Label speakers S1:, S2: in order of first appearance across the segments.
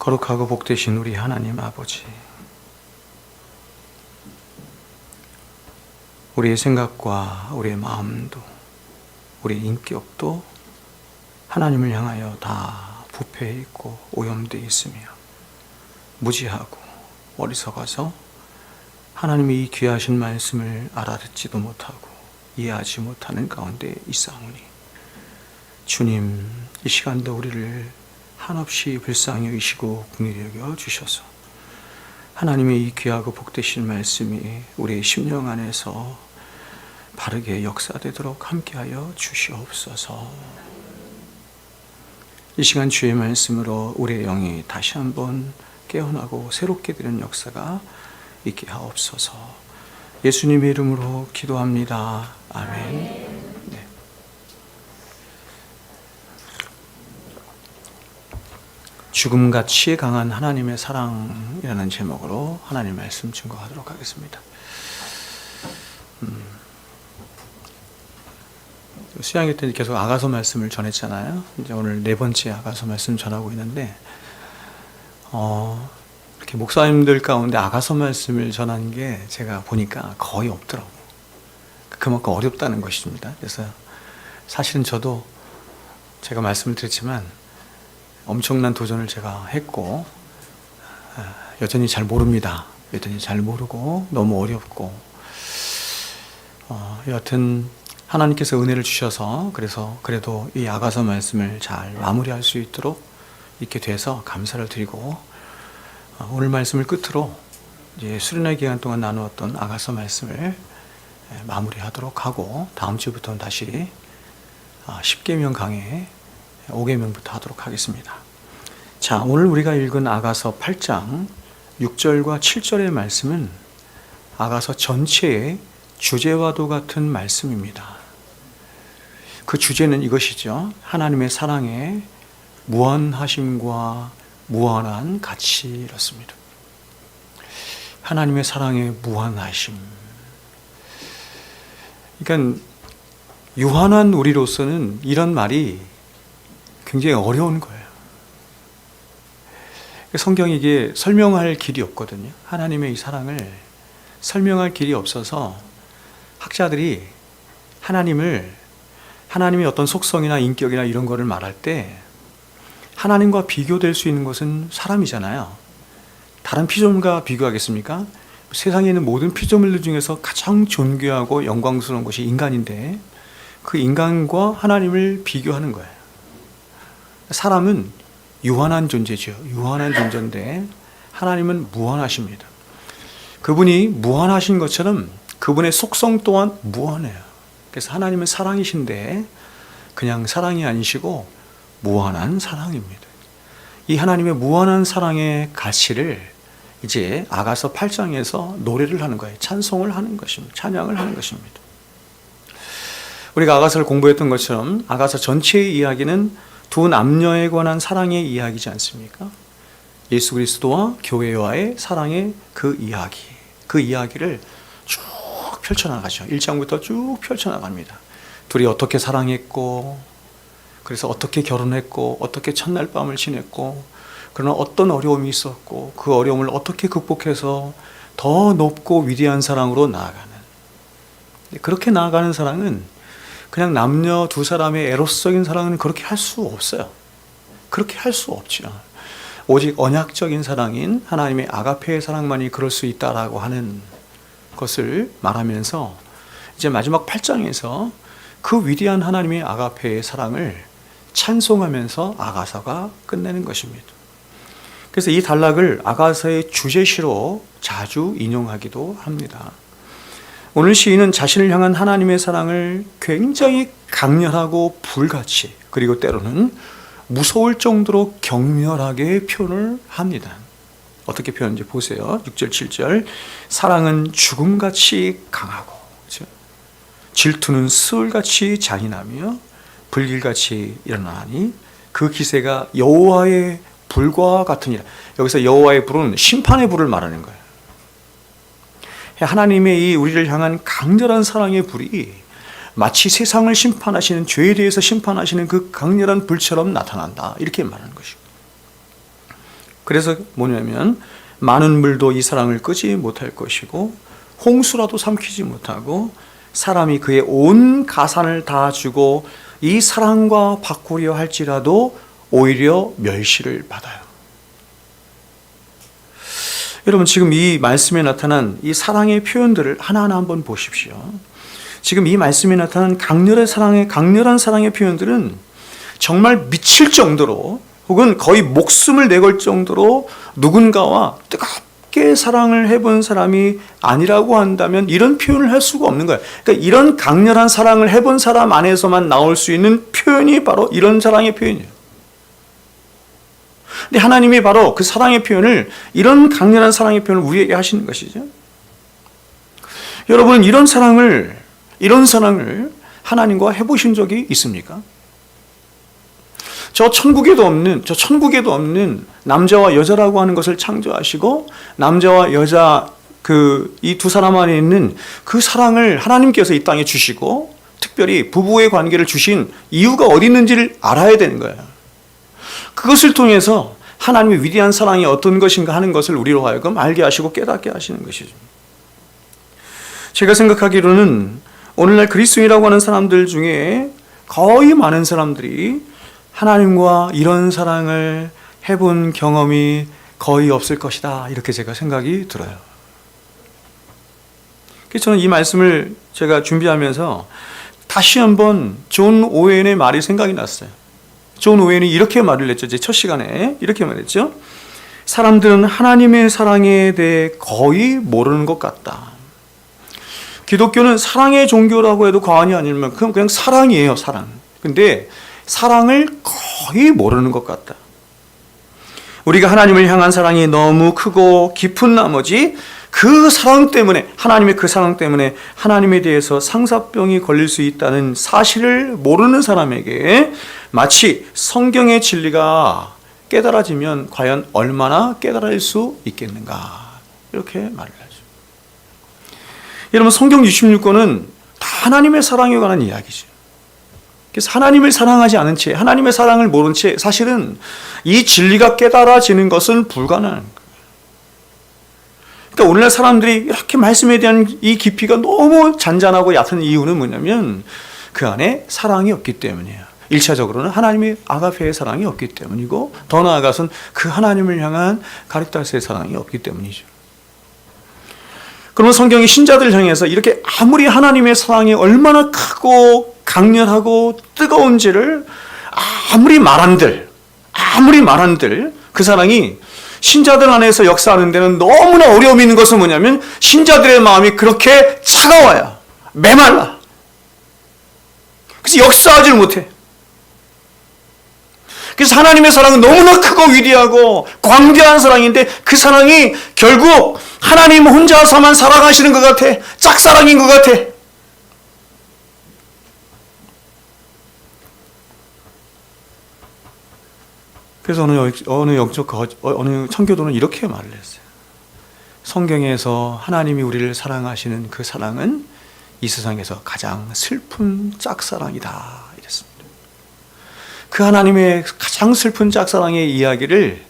S1: 거룩하고 복되신 우리 하나님 아버지, 우리의 생각과 우리의 마음도 우리의 인격도 하나님을 향하여 다 부패해 있고 오염되어 있으며 무지하고 어리석어서 하나님의 이 귀하신 말씀을 알아듣지도 못하고 이해하지 못하는 가운데 있사오니, 주님, 이 시간도 우리를 한없이 불쌍히 여기시고 긍휼히 여겨 주셔서 하나님의 이 귀하고 복되신 말씀이 우리의 심령 안에서 바르게 역사되도록 함께하여 주시옵소서. 이 시간 주의 말씀으로 우리의 영이 다시 한번 깨어나고 새롭게 되는 역사가 있게 하옵소서. 예수님의 이름으로 기도합니다. 아멘. 네. 죽음같이 강한 하나님의 사랑이라는 제목으로 하나님 말씀 증거하도록 하겠습니다. 수양회 때 계속 아가서 말씀을 전했잖아요. 이제 오늘 네 번째 아가서 말씀 전하고 있는데, 이렇게 목사님들 가운데 아가서 말씀을 전한 게 제가 보니까 거의 없더라고요. 그만큼 어렵다는 것입니다. 그래서 사실은 저도 제가 말씀을 드렸지만 엄청난 도전을 제가 했고, 여전히 잘 모릅니다. 여전히 잘 모르고 너무 어렵고, 여하튼 하나님께서 은혜를 주셔서 그래도 이 아가서 말씀을 잘 마무리할 수 있도록 있게 돼서 감사를 드리고, 오늘 말씀을 끝으로 이제 수련회 기간 동안 나누었던 아가서 말씀을 마무리하도록 하고, 다음 주부터는 다시 10계명 강해 5계명부터 하도록 하겠습니다. 자, 오늘 우리가 읽은 아가서 8장 6절과 7절의 말씀은 아가서 전체의 주제와도 같은 말씀입니다. 그 주제는 이것이죠. 하나님의 사랑의 무한하심과 무한한 가치, 이렇습니다. 하나님의 사랑의 무한하심. 그러니까 유한한 우리로서는 이런 말이 굉장히 어려운 거예요. 성경이 이게 설명할 길이 없거든요. 하나님의 이 사랑을 설명할 길이 없어서 학자들이 하나님의 어떤 속성이나 인격이나 이런 거를 말할 때 하나님과 비교될 수 있는 것은 사람이잖아요. 다른 피조물과 비교하겠습니까? 세상에 있는 모든 피조물들 중에서 가장 존귀하고 영광스러운 것이 인간인데, 그 인간과 하나님을 비교하는 거예요. 사람은 유한한 존재죠. 유한한 존재인데 하나님은 무한하십니다. 그분이 무한하신 것처럼 그분의 속성 또한 무한해요. 그래서 하나님은 사랑이신데 그냥 사랑이 아니시고 무한한 사랑입니다. 이 하나님의 무한한 사랑의 가치를 이제 아가서 8장에서 노래를 하는 거예요. 찬송을 하는 것입니다. 찬양을 하는 것입니다. 우리가 아가서를 공부했던 것처럼 아가서 전체의 이야기는 두 남녀에 관한 사랑의 이야기지 않습니까? 예수 그리스도와 교회와의 사랑의 그 이야기를 쭉 펼쳐나가죠. 1장부터 쭉 펼쳐나갑니다. 둘이 어떻게 사랑했고, 그래서 어떻게 결혼했고, 어떻게 첫날 밤을 지냈고, 그러나 어떤 어려움이 있었고, 그 어려움을 어떻게 극복해서 더 높고 위대한 사랑으로 나아가는, 그렇게 나아가는 사랑은 그냥 남녀 두 사람의 에로스적인 사랑은 그렇게 할 수 없어요. 그렇게 할 수 없죠. 오직 언약적인 사랑인 하나님의 아가페의 사랑만이 그럴 수 있다라고 하는 것을 말하면서 이제 마지막 8장에서 그 위대한 하나님의 아가페의 사랑을 찬송하면서 아가서가 끝내는 것입니다. 그래서 이 단락을 아가서의 주제시로 자주 인용하기도 합니다. 오늘 시인은 자신을 향한 하나님의 사랑을 굉장히 강렬하고 불같이, 그리고 때로는 무서울 정도로 격렬하게 표현을 합니다. 어떻게 표현인지 보세요. 6절 7절. 사랑은 죽음같이 강하고, 그렇죠? 질투는 스울같이 잔인하며 불길같이 일어나니 그 기세가 여호와의 불과 같으니라. 여기서 여호와의 불은 심판의 불을 말하는 거예요. 하나님의 이 우리를 향한 강렬한 사랑의 불이 마치 세상을 심판하시는, 죄에 대해서 심판하시는 그 강렬한 불처럼 나타난다, 이렇게 말하는 것이고, 그래서 뭐냐면 많은 물도 이 사랑을 끄지 못할 것이고 홍수라도 삼키지 못하고 사람이 그의 온 가산을 다 주고 이 사랑과 바꾸려 할지라도 오히려 멸시를 받아요. 여러분, 지금 이 말씀에 나타난 이 사랑의 표현들을 하나하나 한번 보십시오. 지금 이 말씀에 나타난 강렬한 사랑의 표현들은 정말 미칠 정도로 혹은 거의 목숨을 내걸 정도로 누군가와 뜨겁게 사랑을 해본 사람이 아니라고 한다면 이런 표현을 할 수가 없는 거예요. 그러니까 이런 강렬한 사랑을 해본 사람 안에서만 나올 수 있는 표현이 바로 이런 사랑의 표현이에요. 근데 하나님이 바로 그 사랑의 표현을, 이런 강렬한 사랑의 표현을 우리에게 하시는 것이죠. 여러분은 이런 사랑을 하나님과 해보신 적이 있습니까? 저 천국에도 없는 남자와 여자라고 하는 것을 창조하시고 남자와 여자 이 두 사람 안에 있는 그 사랑을 하나님께서 이 땅에 주시고 특별히 부부의 관계를 주신 이유가 어디 있는지를 알아야 되는 거예요. 그것을 통해서 하나님의 위대한 사랑이 어떤 것인가 하는 것을 우리로 하여금 알게 하시고 깨닫게 하시는 것이죠. 제가 생각하기로는 오늘날 그리스도인이라고 하는 사람들 중에 거의 많은 사람들이 하나님과 이런 사랑을 해본 경험이 거의 없을 것이다, 이렇게 제가 생각이 들어요. 그래서 저는 이 말씀을 제가 준비하면서 다시 한번 존 오웬의 말이 생각이 났어요. 존 오웬이 이렇게 말을 했죠. 제 첫 시간에 이렇게 말했죠. 사람들은 하나님의 사랑에 대해 거의 모르는 것 같다. 기독교는 사랑의 종교라고 해도 과언이 아닐 만큼 그냥 사랑이에요, 사랑. 근데 사랑을 거의 모르는 것 같다. 우리가 하나님을 향한 사랑이 너무 크고 깊은 나머지 그 사랑 때문에, 하나님의 그 사랑 때문에 하나님에 대해서 상사병이 걸릴 수 있다는 사실을 모르는 사람에게 마치 성경의 진리가 깨달아지면 과연 얼마나 깨달을 수 있겠는가, 이렇게 말을 하죠. 여러분, 성경 66권은 다 하나님의 사랑에 관한 이야기죠. 그래서 하나님을 사랑하지 않은 채, 하나님의 사랑을 모른 채 사실은 이 진리가 깨달아지는 것은 불가능한 거예요. 그러니까 오늘날 사람들이 이렇게 말씀에 대한 이 깊이가 너무 잔잔하고 얕은 이유는 뭐냐면 그 안에 사랑이 없기 때문이에요. 1차적으로는 하나님의 아가페의 사랑이 없기 때문이고, 더 나아가서는 그 하나님을 향한 카리타스의 사랑이 없기 때문이죠. 그러면 성경이 신자들을 향해서 이렇게 아무리 하나님의 사랑이 얼마나 크고 강렬하고 뜨거운지를 아무리 말한들 그 사랑이 신자들 안에서 역사하는 데는 너무나 어려움이 있는 것은 뭐냐면 신자들의 마음이 그렇게 차가워요. 메말라. 그래서 역사하지를 못해. 그래서 하나님의 사랑은 너무나 크고 위대하고 광대한 사랑인데 그 사랑이 결국 하나님 혼자서만 사랑하시는 것 같아. 짝사랑인 것 같아. 그래서 어느 청교도는 이렇게 말을 했어요. 성경에서 하나님이 우리를 사랑하시는 그 사랑은 이 세상에서 가장 슬픈 짝사랑이다, 이랬습니다. 그 하나님의 가장 슬픈 짝사랑의 이야기를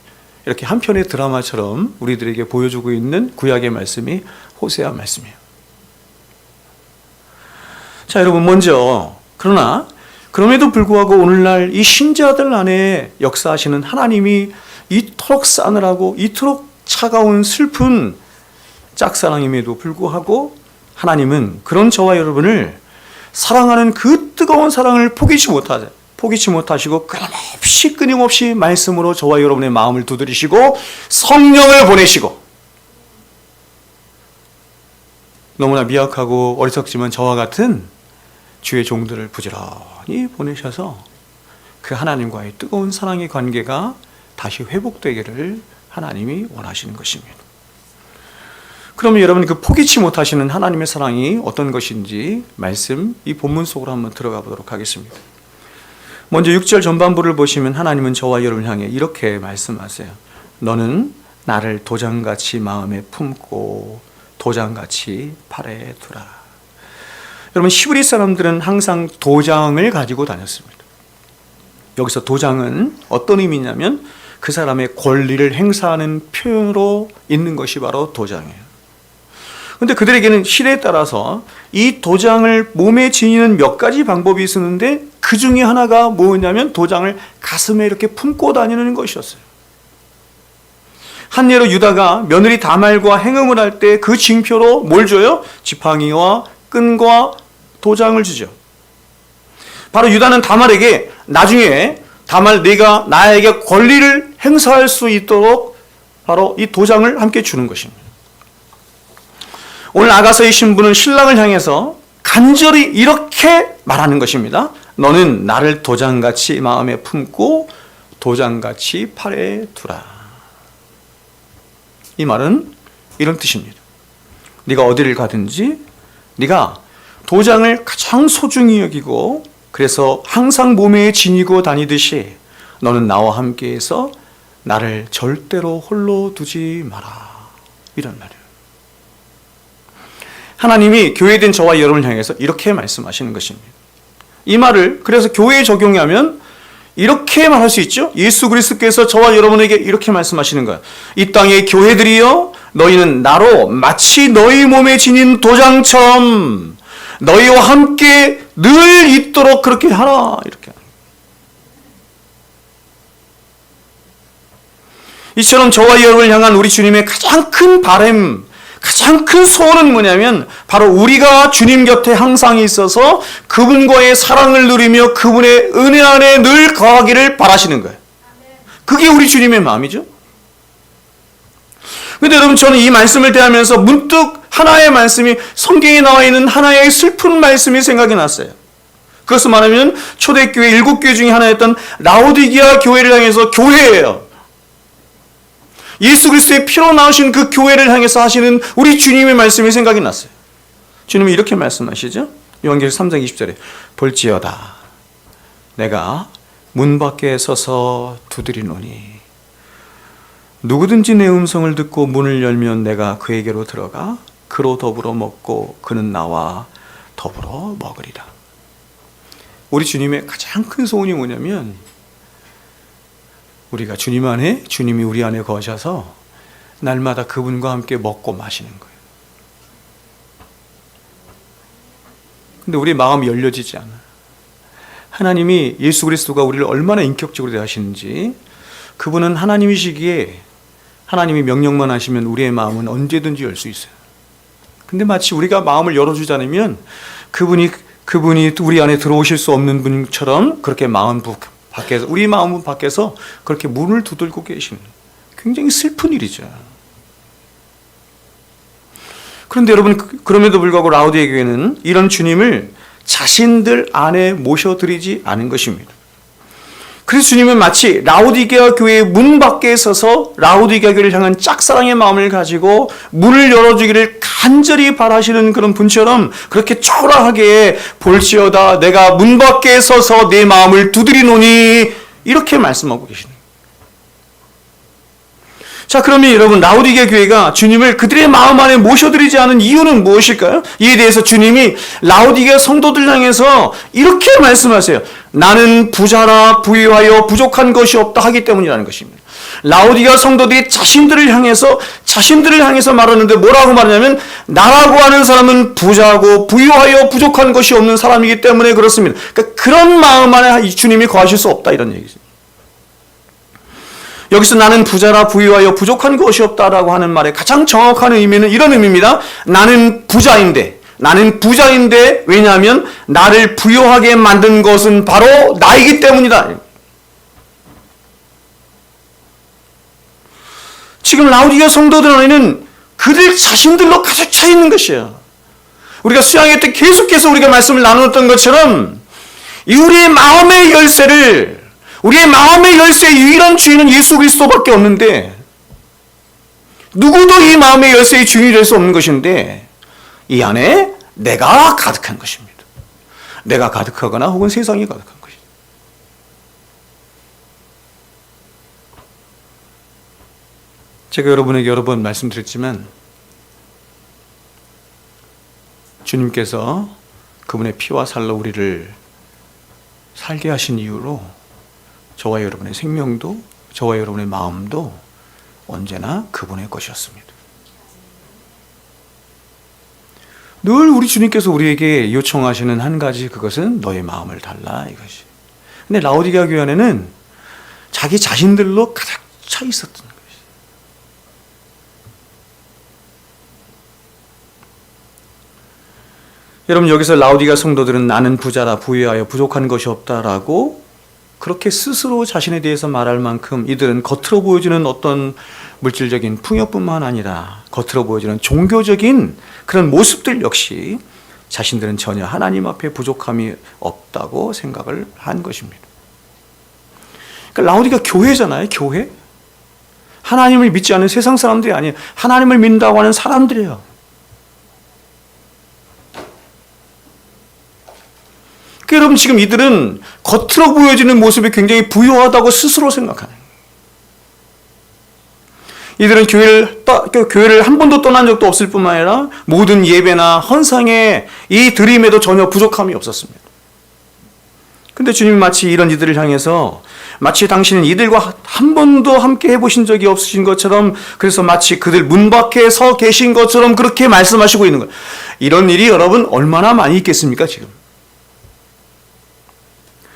S1: 이렇게 한 편의 드라마처럼 우리들에게 보여주고 있는 구약의 말씀이 호세아 말씀이에요. 자, 여러분, 먼저 그럼에도 불구하고 오늘날 이 신자들 안에 역사하시는 하나님이 이토록 싸늘하고 이토록 차가운 슬픈 짝사랑임에도 불구하고 하나님은 그런 저와 여러분을 사랑하는 그 뜨거운 사랑을 포기치 못하시고 끊임없이 말씀으로 저와 여러분의 마음을 두드리시고 성령을 보내시고, 너무나 미약하고 어리석지만 저와 같은 주의 종들을 부지런히 보내셔서 그 하나님과의 뜨거운 사랑의 관계가 다시 회복되기를 하나님이 원하시는 것입니다. 그러면 여러분, 그 포기치 못하시는 하나님의 사랑이 어떤 것인지 말씀, 이 본문 속으로 한번 들어가 보도록 하겠습니다. 먼저 6절 전반부를 보시면 하나님은 저와 여러분을 향해 이렇게 말씀하세요. 너는 나를 도장같이 마음에 품고 도장같이 팔에 두라. 여러분, 히브리 사람들은 항상 도장을 가지고 다녔습니다. 여기서 도장은 어떤 의미냐면 그 사람의 권리를 행사하는 표현으로 있는 것이 바로 도장이에요. 근데 그들에게는 시대에 따라서 이 도장을 몸에 지니는 몇 가지 방법이 있었는데 그 중에 하나가 뭐였냐면 도장을 가슴에 이렇게 품고 다니는 것이었어요. 한 예로 유다가 며느리 다말과 행음을 할 때 그 징표로 뭘 줘요? 지팡이와 끈과 도장을 주죠. 바로 유다는 다말에게 나중에 다말 네가 나에게 권리를 행사할 수 있도록 바로 이 도장을 함께 주는 것입니다. 오늘 아가서의 신부는 신랑을 향해서 간절히 이렇게 말하는 것입니다. 너는 나를 도장같이 마음에 품고 도장같이 팔에 두라. 이 말은 이런 뜻입니다. 네가 어디를 가든지 네가 도장을 가장 소중히 여기고 그래서 항상 몸에 지니고 다니듯이 너는 나와 함께해서 나를 절대로 홀로 두지 마라. 이런 말이에요. 하나님이 교회된 저와 여러분을 향해서 이렇게 말씀하시는 것입니다. 이 말을 그래서 교회에 적용하면 이렇게 말할 수 있죠. 예수 그리스도께서 저와 여러분에게 이렇게 말씀하시는 거예요. 이 땅의 교회들이여 너희는 나로 마치 너희 몸에 지닌 도장처럼 너희와 함께 늘 있도록 그렇게 하라. 이렇게. 이처럼 저와 여러분을 향한 우리 주님의 가장 큰 바람, 가장 큰 소원은 뭐냐면 바로 우리가 주님 곁에 항상 있어서 그분과의 사랑을 누리며 그분의 은혜 안에 늘 거하기를 바라시는 거예요. 그게 우리 주님의 마음이죠. 그런데 여러분 저는 이 말씀을 대하면서 문득 하나의 말씀이 성경에 나와 있는 하나의 슬픈 말씀이 생각이 났어요. 그것을 말하면 초대교회 7교회 중에 하나였던 라오디게아 교회를 향해서 교회예요. 예수 그리스도의 피로 나오신 그 교회를 향해서 하시는 우리 주님의 말씀이 생각이 났어요. 주님이 이렇게 말씀하시죠. 요한계시록 3장 20절에 볼지어다 내가 문 밖에 서서 두드리노니 누구든지 내 음성을 듣고 문을 열면 내가 그에게로 들어가 그로 더불어 먹고 그는 나와 더불어 먹으리라. 우리 주님의 가장 큰 소원이 뭐냐면 우리가 주님 안에, 주님이 우리 안에 거하셔서 날마다 그분과 함께 먹고 마시는 거예요. 근데 우리 마음이 열려지지 않아요. 하나님이 예수 그리스도가 우리를 얼마나 인격적으로 대하시는지 그분은 하나님이시기에 하나님이 명령만 하시면 우리의 마음은 언제든지 열 수 있어요. 근데 마치 우리가 마음을 열어주지 않으면 그분이 우리 안에 들어오실 수 없는 분처럼 그렇게 밖에서 우리 마음 밖에서 그렇게 문을 두들고 계시는 굉장히 슬픈 일이죠. 그런데 여러분 그럼에도 불구하고 라오디게 교회는 이런 주님을 자신들 안에 모셔드리지 않은 것입니다. 그래서 주님은 마치 라오디게아 교회의 문 밖에 서서 라오디게아 교회를 향한 짝사랑의 마음을 가지고 문을 열어주기를 간절히 바라시는 그런 분처럼 그렇게 초라하게 볼지어다 내가 문 밖에 서서 내 마음을 두드리노니 이렇게 말씀하고 계시는 거예요. 자, 그러면 여러분 라오디게아 교회가 주님을 그들의 마음 안에 모셔드리지 않은 이유는 무엇일까요? 이에 대해서 주님이 라오디게아 성도들 향해서 이렇게 말씀하세요. 나는 부자라 부유하여 부족한 것이 없다 하기 때문이라는 것입니다. 라오디게아 성도들이 자신들을 향해서 말하는데 뭐라고 말하냐면 나라고 하는 사람은 부자고 부유하여 부족한 것이 없는 사람이기 때문에 그렇습니다. 그러니까 그런 마음 안에 주님이 거하실 수 없다 이런 얘기죠. 여기서 나는 부자라 부유하여 부족한 것이 없다라고 하는 말의 가장 정확한 의미는 이런 의미입니다. 나는 부자인데 왜냐하면 나를 부유하게 만든 것은 바로 나이기 때문이다. 지금 라오디게아 성도들 안에는 그들 자신들로 가득 차 있는 것이에요. 우리가 수양회 때 계속해서 우리가 말씀을 나누었던 것처럼 우리의 마음의 열쇠의 유일한 주인은 예수 그리스도밖에 없는데 누구도 이 마음의 열쇠의 주인이 될 수 없는 것인데 이 안에 내가 가득한 것입니다. 내가 가득하거나 혹은 세상이 가득한 것입니다. 제가 여러분에게 여러 번 말씀드렸지만 주님께서 그분의 피와 살로 우리를 살게 하신 이유로 저와 여러분의 생명도 저와 여러분의 마음도 언제나 그분의 것이었습니다. 늘 우리 주님께서 우리에게 요청하시는 한 가지, 그것은 너의 마음을 달라, 이것이. 근데 라오디게아 교회 안에는 자기 자신들로 가득 차 있었던 것이. 여러분, 여기서 라오디게아 성도들은 나는 부자라 부유하여 부족한 것이 없다라고 그렇게 스스로 자신에 대해서 말할 만큼 이들은 겉으로 보여주는 어떤 물질적인 풍요뿐만 아니라 겉으로 보여주는 종교적인 그런 모습들 역시 자신들은 전혀 하나님 앞에 부족함이 없다고 생각을 한 것입니다. 그러니까 라오디게아 교회잖아요, 교회. 하나님을 믿지 않는 세상 사람들이 아니에요. 하나님을 믿는다고 하는 사람들이에요. 그러니까 여러분, 지금 이들은 겉으로 보여지는 모습이 굉장히 부유하다고 스스로 생각하는 거예요. 이들은 교회를 한 번도 떠난 적도 없을 뿐만 아니라 모든 예배나 헌상의 이 드림에도 전혀 부족함이 없었습니다. 근데 주님이 마치 이런 이들을 향해서 마치 당신은 이들과 한 번도 함께 해보신 적이 없으신 것처럼, 그래서 마치 그들 문 밖에 서 계신 것처럼 그렇게 말씀하시고 있는 거예요. 이런 일이 여러분 얼마나 많이 있겠습니까, 지금?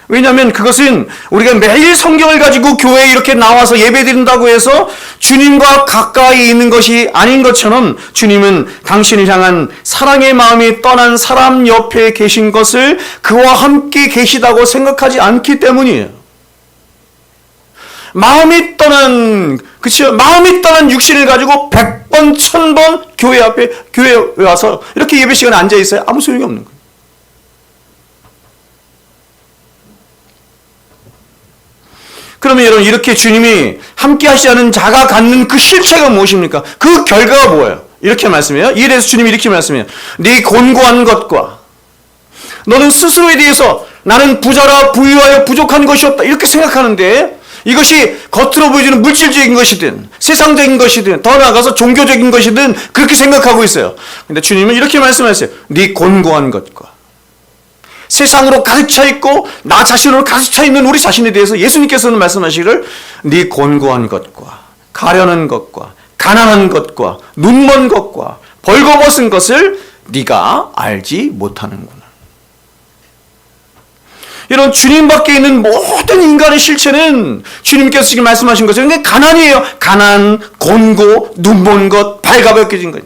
S1: 왜냐하면 그것은 우리가 매일 성경을 가지고 교회에 이렇게 나와서 예배드린다고 해서 주님과 가까이 있는 것이 아닌 것처럼, 주님은 당신을 향한 사랑의 마음이 떠난 사람 옆에 계신 것을 그와 함께 계시다고 생각하지 않기 때문이에요. 마음이 떠난 육신을 가지고 100번, 1000번 교회에 와서 이렇게 예배 시간에 앉아 있어요. 아무 소용이 없는 거예요. 그러면 여러분, 이렇게 주님이 함께 하시자는 자가 갖는 그 실체가 무엇입니까? 그 결과가 뭐예요? 이렇게 말씀해요. 이에 대해서 주님이 이렇게 말씀해요. 네 곤고한 것과 너는 스스로에 대해서 나는 부자라 부유하여 부족한 것이 없다, 이렇게 생각하는데, 이것이 겉으로 보여지는 물질적인 것이든 세상적인 것이든 더 나아가서 종교적인 것이든 그렇게 생각하고 있어요. 근데 주님은 이렇게 말씀하세요. 네 곤고한 것과 세상으로 가득 차 있고 나 자신으로 가득 차 있는 우리 자신에 대해서 예수님께서는 말씀하시기를 네 곤고한 것과 가련한 것과 가난한 것과 눈먼 것과 벌거벗은 것을 네가 알지 못하는구나. 이런 주님 밖에 있는 모든 인간의 실체는 주님께서 지금 말씀하신 것처럼 가난이에요. 가난, 곤고, 눈먼 것, 발가벗겨진 것.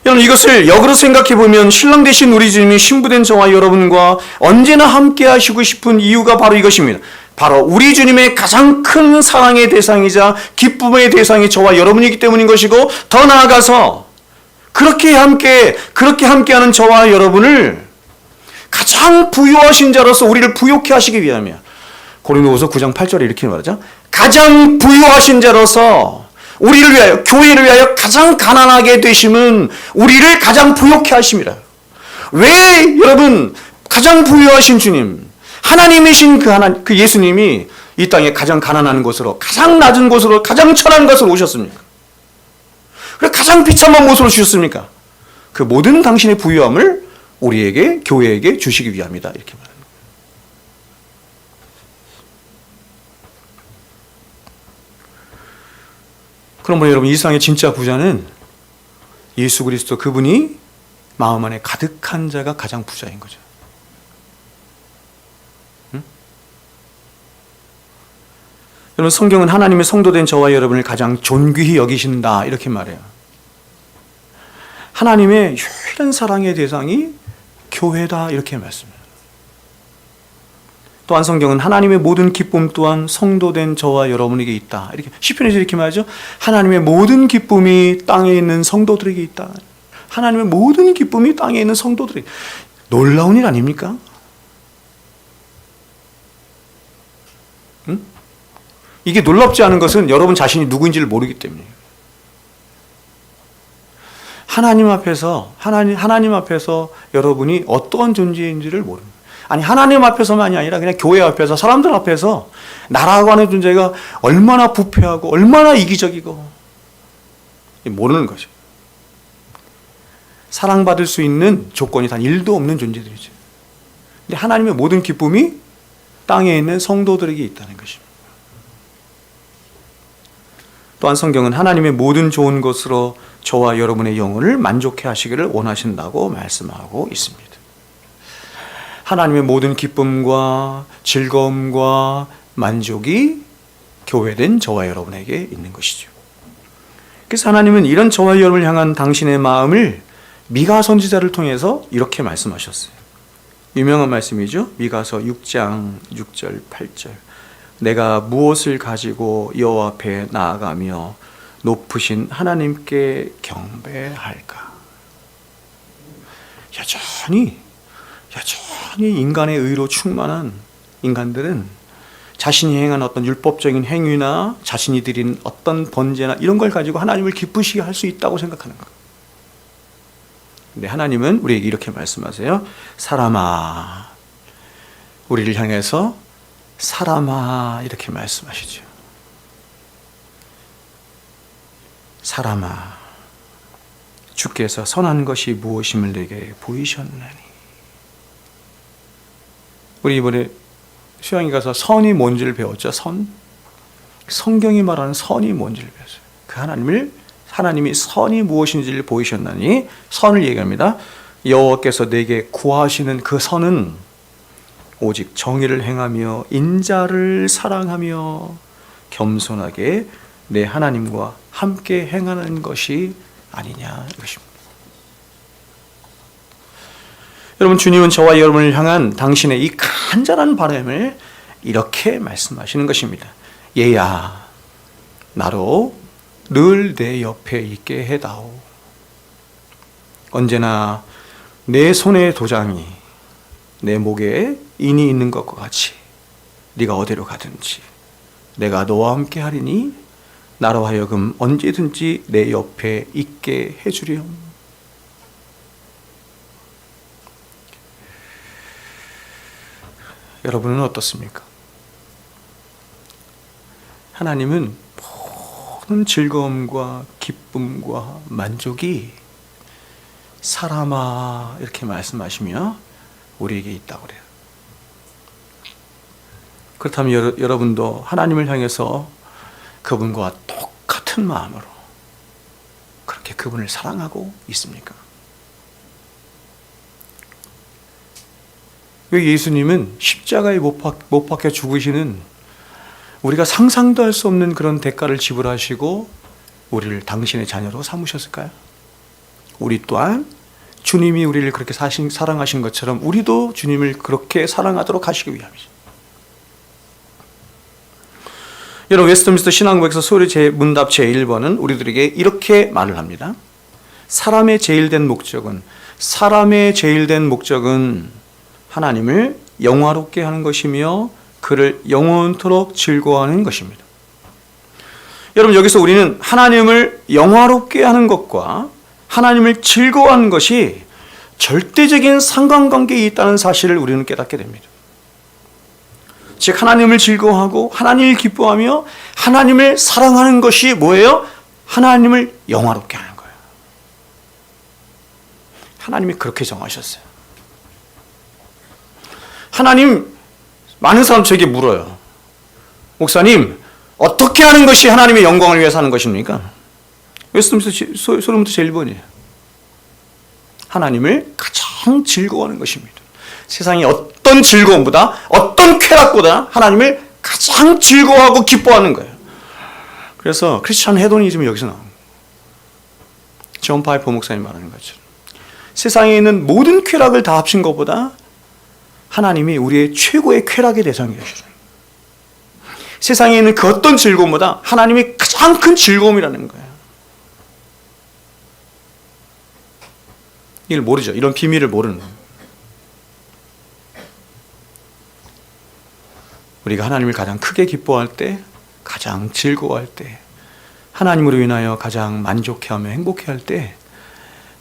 S1: 여러분, 이것을 역으로 생각해 보면 신랑 되신 우리 주님이 신부된 저와 여러분과 언제나 함께 하시고 싶은 이유가 바로 이것입니다. 바로 우리 주님의 가장 큰 사랑의 대상이자 기쁨의 대상이 저와 여러분이기 때문인 것이고, 더 나아가서 그렇게 함께하는 저와 여러분을 가장 부유하신 자로서 우리를 부욕해 하시기 위함이야. 고린도후서 9장 8절에 이렇게 말하죠. 가장 부유하신 자로서 우리를 위하여, 교회를 위하여 가장 가난하게 되심은 우리를 가장 부욕해 하심이라. 왜 여러분, 가장 부유하신 주님, 하나님이신 그 예수님이 이 땅에 가장 가난한 곳으로, 가장 낮은 곳으로, 가장 천한 곳으로 오셨습니까? 그래 가장 비참한 모습을 주셨습니까? 그 모든 당신의 부유함을 우리에게, 교회에게 주시기 위함이다, 이렇게 말합니다. 그러므로 여러분, 이 세상의 진짜 부자는 예수 그리스도, 그분이 마음 안에 가득한 자가 가장 부자인 거죠. 응? 여러분, 성경은 하나님의 성도된 저와 여러분을 가장 존귀히 여기신다, 이렇게 말해요. 하나님의 유일한 사랑의 대상이 교회다, 이렇게 말씀해요. 또한 성경은 하나님의 모든 기쁨 또한 성도된 저와 여러분에게 있다, 이렇게 시편에서 이렇게 말하죠. 하나님의 모든 기쁨이 땅에 있는 성도들에게 있다. 하나님의 모든 기쁨이 땅에 있는 성도들에게. 놀라운 일 아닙니까? 응? 이게 놀랍지 않은 것은 여러분 자신이 누구인지를 모르기 때문이에요. 하나님 앞에서 여러분이 어떠한 존재인지를 모릅니다. 아니, 하나님 앞에서만이 아니라 그냥 교회 앞에서, 사람들 앞에서 나라고 하는 존재가 얼마나 부패하고 얼마나 이기적이고 모르는 거죠. 사랑받을 수 있는 조건이 단 1도 없는 존재들이죠. 근데 하나님의 모든 기쁨이 땅에 있는 성도들에게 있다는 것입니다. 또한 성경은 하나님의 모든 좋은 것으로 저와 여러분의 영혼을 만족해 하시기를 원하신다고 말씀하고 있습니다. 하나님의 모든 기쁨과 즐거움과 만족이 교회된 저와 여러분에게 있는 것이죠. 그래서 하나님은 이런 저와 여러분을 향한 당신의 마음을 미가 선지자를 통해서 이렇게 말씀하셨어요. 유명한 말씀이죠. 미가서 6장 6절 8절. 내가 무엇을 가지고 여호와 앞에 나아가며 높으신 하나님께 경배할까? 여전히 인간의 의로 충만한 인간들은 자신이 행한 어떤 율법적인 행위나 자신이 드린 어떤 번제나 이런 걸 가지고 하나님을 기쁘시게 할 수 있다고 생각하는 거예요. 근데 하나님은 우리에게 이렇게 말씀하세요. 사람아, 우리를 향해서 사람아 이렇게 말씀하시죠. 사람아, 주께서 선한 것이 무엇임을 내게 보이셨나니. 우리 이번에 수양이 가서 선이 뭔지를 배웠죠. 선. 성경이 말하는 선이 뭔지를 배웠어요. 그 하나님이 선이 무엇인지를 보이셨나니. 선을 얘기합니다. 여호와께서 내게 구하시는 그 선은 오직 정의를 행하며 인자를 사랑하며 겸손하게 내 하나님과 함께 행하는 것이 아니냐 이것입니다. 여러분, 주님은 저와 여러분을 향한 당신의 이 간절한 바람을 이렇게 말씀하시는 것입니다. 얘야, 나로 늘 내 옆에 있게 해다오. 언제나 내 손에 도장이 내 목에 인이 있는 것과 같이 네가 어디로 가든지 내가 너와 함께 하리니 나로 하여금 언제든지 내 옆에 있게 해주렴. 여러분은 어떻습니까? 하나님은 모든 즐거움과 기쁨과 만족이 사람아 이렇게 말씀하시며 우리에게 있다고 그래요. 그렇다면 여러분도 하나님을 향해서 그분과 똑같은 마음으로 그렇게 그분을 사랑하고 있습니까? 왜 예수님은 십자가에 못 박혀 죽으시는 우리가 상상도 할 수 없는 그런 대가를 지불하시고 우리를 당신의 자녀로 삼으셨을까요? 우리 또한 주님이 우리를 그렇게 사랑하신 것처럼 우리도 주님을 그렇게 사랑하도록 하시기 위함이죠. 여러분, 웨스트민스터 신앙고백서 소리 문답 제1번은 우리들에게 이렇게 말을 합니다. 사람의 제일 된 목적은 하나님을 영화롭게 하는 것이며 그를 영원토록 즐거워하는 것입니다. 여러분, 여기서 우리는 하나님을 영화롭게 하는 것과 하나님을 즐거워하는 것이 절대적인 상관관계에 있다는 사실을 우리는 깨닫게 됩니다. 즉, 하나님을 즐거워하고 하나님을 기뻐하며 하나님을 사랑하는 것이 뭐예요? 하나님을 영화롭게 하는 거예요. 하나님이 그렇게 정하셨어요. 하나님, 많은 사람 저에게 물어요. 목사님, 어떻게 하는 것이 하나님의 영광을 위해서 하는 것입니까? 웨스트민스터 소리문답 제1번이에요. 하나님을 가장 즐거워하는 것입니다. 세상의 어떤 즐거움보다, 어떤 쾌락보다 하나님을 가장 즐거워하고 기뻐하는 거예요. 그래서 크리스천 헤도니즘이 여기서 나옵니다. 존 파이퍼 목사님 말하는 것처럼 세상에 있는 모든 쾌락을 다 합친 것보다 하나님이 우리의 최고의 쾌락의 대상이 되시죠. 세상에 있는 그 어떤 즐거움보다 하나님이 가장 큰 즐거움이라는 거예요. 이걸 모르죠. 이런 비밀을 모르는 거예요. 우리가 하나님을 가장 크게 기뻐할 때, 가장 즐거워할 때, 하나님으로 인하여 가장 만족해하며 행복해할 때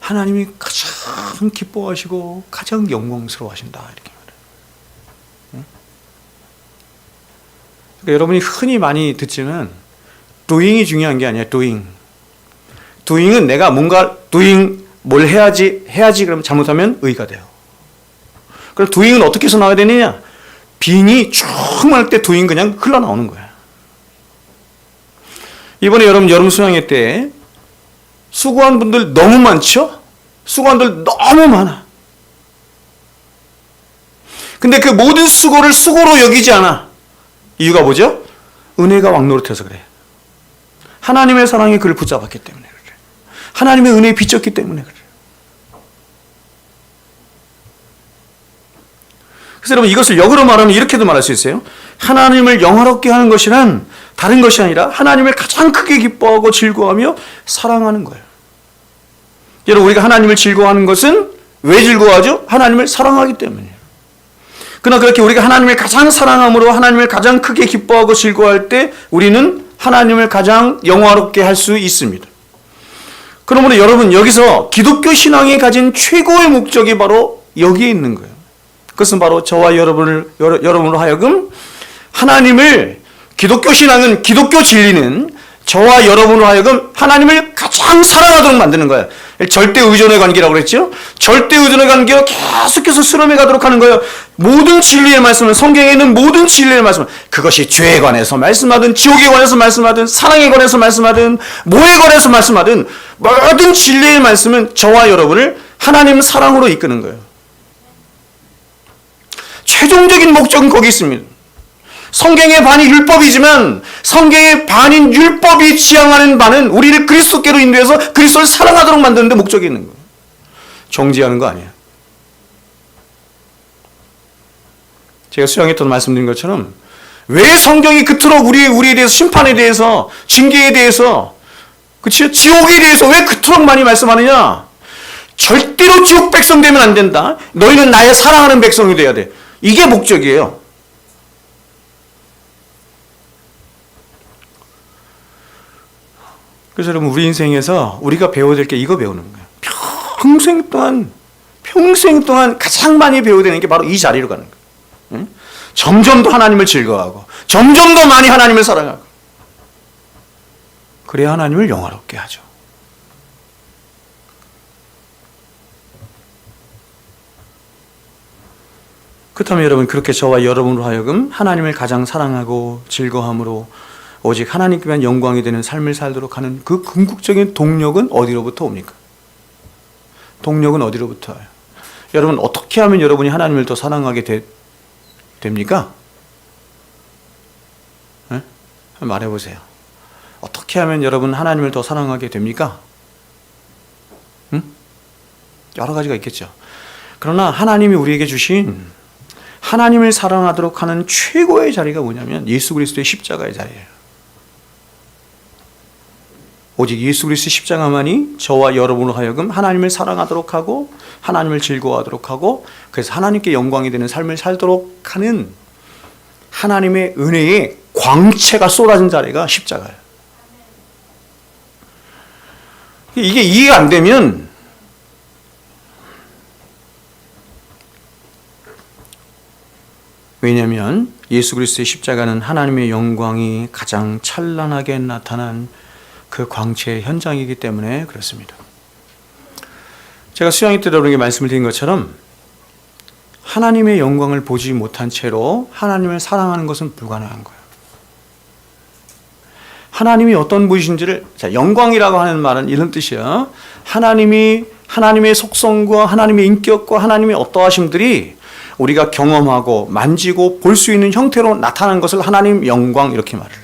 S1: 하나님이 가장 기뻐하시고 가장 영광스러워하신다 이렇게 말해요. 그러니까 여러분이 흔히 많이 듣지만 doing이 중요한 게 아니야. doing은 내가 뭔가 뭘 해야지 그러면 잘못하면 의가 돼요. 그럼 doing은 어떻게 해서 나와야 되느냐? being이 충만할 때 doing 그냥 흘러나오는 거야. 이번에 여러분 수양회 때 수고한 분들 너무 많죠? 수고한 분들 너무 많아. 근데 그 모든 수고를 수고로 여기지 않아. 이유가 뭐죠? 은혜가 왕노릇해서 그래. 하나님의 사랑이 그를 붙잡았기 때문에 그래. 하나님의 은혜에 비쳤기 때문에 그래. 그래서 여러분 이것을 역으로 말하면 이렇게도 말할 수 있어요. 하나님을 영화롭게 하는 것이란 다른 것이 아니라 하나님을 가장 크게 기뻐하고 즐거워하며 사랑하는 거예요. 여러분 우리가 하나님을 즐거워하는 것은 왜 즐거워하죠? 하나님을 사랑하기 때문이에요. 그러나 그렇게 우리가 하나님을 가장 사랑함으로 하나님을 가장 크게 기뻐하고 즐거워할 때 우리는 하나님을 가장 영화롭게 할 수 있습니다. 그러므로 여러분 여기서 기독교 신앙이 가진 최고의 목적이 바로 여기에 있는 거예요. 그것은 바로 저와 여러분으로 하여금 하나님을 기독교 신앙은 기독교 진리는 저와 여러분으로 하여금 하나님을 가장 사랑하도록 만드는 거예요. 절대 의존의 관계라고 그랬죠? 절대 의존의 관계로 계속해서 수렴해 가도록 하는 거예요. 모든 진리의 말씀은 성경에 있는 모든 진리의 말씀은 그것이 죄에 관해서 말씀하든 지옥에 관해서 말씀하든 사랑에 관해서 말씀하든 뭐에 관해서 말씀하든 모든 진리의 말씀은 저와 여러분을 하나님 사랑으로 이끄는 거예요. 최종적인 목적은 거기 있습니다. 성경의 반이 율법이지만 성경의 반인 율법이 지향하는 바는 우리를 그리스도께로 인도해서 그리스도를 사랑하도록 만드는 데 목적이 있는 거예요. 정지하는 거 아니에요. 제가 수양회 때 말씀드린 것처럼 왜 성경이 그토록 우리에 대해서 심판에 대해서 징계에 대해서 그치? 지옥에 대해서 왜 그토록 많이 말씀하느냐? 절대로 지옥 백성 되면 안 된다. 너희는 나의 사랑하는 백성이 돼야 돼. 이게 목적이에요. 그래서 여러분 우리 인생에서 우리가 배워야 될 게 이거 배우는 거예요. 평생 동안 가장 많이 배워야 되는 게 바로 이 자리로 가는 거예요. 점점 더 하나님을 즐거워하고 점점 더 많이 하나님을 사랑하고 그래야 하나님을 영화롭게 하죠. 그렇다면 여러분 그렇게 저와 여러분으로 하여금 하나님을 가장 사랑하고 즐거워함으로 오직 하나님께만 영광이 되는 삶을 살도록 하는 그 궁극적인 동력은 어디로부터 옵니까? 동력은 어디로부터 와요? 여러분 어떻게 하면 여러분이 하나님을 더 사랑하게 됩니까? 네? 말해보세요. 어떻게 하면 여러분 하나님을 더 사랑하게 됩니까? 응? 여러 가지가 있겠죠. 그러나 하나님이 우리에게 주신 하나님을 사랑하도록 하는 최고의 자리가 뭐냐면 예수 그리스도의 십자가의 자리예요. 오직 예수 그리스도의 십자가만이 저와 여러분으로 하여금 하나님을 사랑하도록 하고 하나님을 즐거워하도록 하고 그래서 하나님께 영광이 되는 삶을 살도록 하는 하나님의 은혜의 광채가 쏟아진 자리가 십자가예요. 이게 이해가 안 되면 왜냐하면 예수 그리스도의 십자가는 하나님의 영광이 가장 찬란하게 나타난 그 광채의 현장이기 때문에 그렇습니다. 제가 수양회 때 여러분에게 말씀을 드린 것처럼 하나님의 영광을 보지 못한 채로 하나님을 사랑하는 것은 불가능한 거예요. 하나님이 어떤 분이신지를, 영광이라고 하는 말은 이런 뜻이에요. 하나님의 속성과 하나님의 인격과 하나님의 어떠하심들이 우리가 경험하고 만지고 볼 수 있는 형태로 나타난 것을 하나님 영광 이렇게 말을 해요.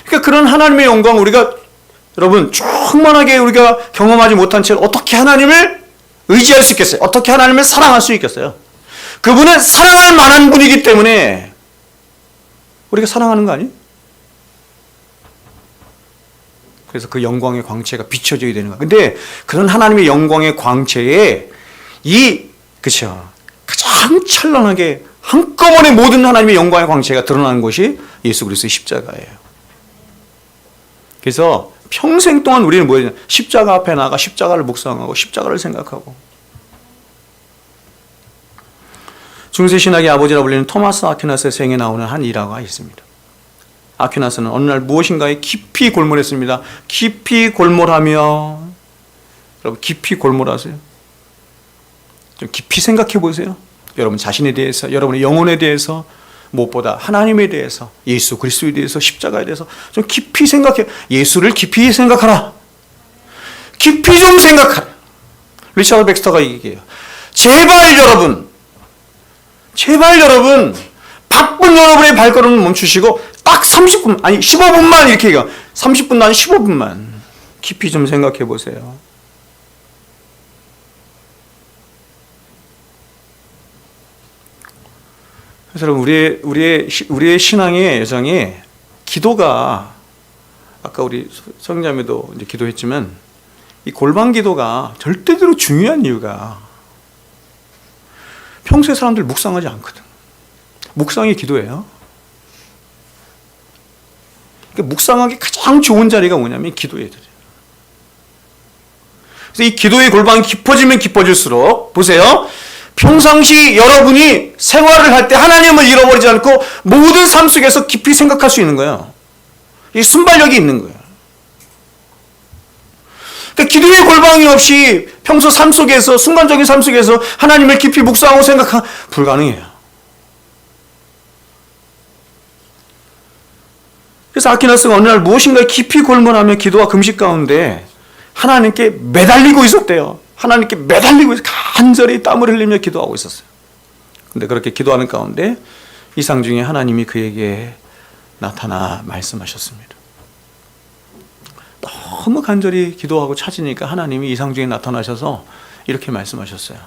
S1: 그러니까 그런 하나님의 영광 우리가 여러분 충만하게 우리가 경험하지 못한 채 어떻게 하나님을 의지할 수 있겠어요? 어떻게 하나님을 사랑할 수 있겠어요? 그분은 사랑할 만한 분이기 때문에 우리가 사랑하는 거 아니에요? 그래서 그 영광의 광채가 비춰져야 되는 거예요. 근데 그런 하나님의 영광의 광채에 그쵸, 가장 찬란하게 한꺼번에 모든 하나님의 영광의 광채가 드러나는 것이 예수 그리스도의 십자가예요. 그래서 평생 동안 우리는 뭐예요? 십자가 앞에 나가 십자가를 묵상하고 십자가를 생각하고. 중세신학의 아버지라 불리는 토마스 아퀴나스의 생에 나오는 한 일화가 있습니다. 아퀴나스는 어느 날 무엇인가에 깊이 골몰했습니다. 깊이 골몰하며 여러분 깊이 골몰하세요. 좀 깊이 생각해 보세요. 여러분 자신에 대해서, 여러분의 영혼에 대해서, 무엇보다 하나님에 대해서, 예수 그리스도에 대해서, 십자가에 대해서 좀 깊이 생각해. 예수를 깊이 생각하라. 깊이 좀 생각하라. 리차드 백스터가 얘기해요. 제발 여러분, 바쁜 여러분의 발걸음을 멈추시고 딱 30분, 아니 15분만 이렇게 얘기해요. 30분도 아니 15분만 깊이 좀 생각해 보세요. 그래서 여러분, 우리의 신앙의 여정에 기도가, 아까 우리 성자매도 이제 기도했지만, 이 골방 기도가 절대로 중요한 이유가, 평소에 사람들 묵상하지 않거든. 묵상이 기도예요. 그러니까 묵상하기 가장 좋은 자리가 뭐냐면 기도예요. 그래서 이 기도의 골방이 깊어지면 깊어질수록, 보세요. 평상시 여러분이 생활을 할 때 하나님을 잃어버리지 않고 모든 삶 속에서 깊이 생각할 수 있는 거예요. 이 순발력이 있는 거예요. 그러니까 기도의 골방이 없이 평소 삶 속에서, 순간적인 삶 속에서 하나님을 깊이 묵상하고 생각하면 불가능해요. 그래서 아퀴나스가 어느 날 무엇인가에 깊이 골몰하며 기도와 금식 가운데 하나님께 매달리고 있었대요. 하나님께 매달리고 간절히 땀을 흘리며 기도하고 있었어요. 근데 그렇게 기도하는 가운데 이상 중에 하나님이 그에게 나타나 말씀하셨습니다. 너무 간절히 기도하고 찾으니까 하나님이 이상 중에 나타나셔서 이렇게 말씀하셨어요.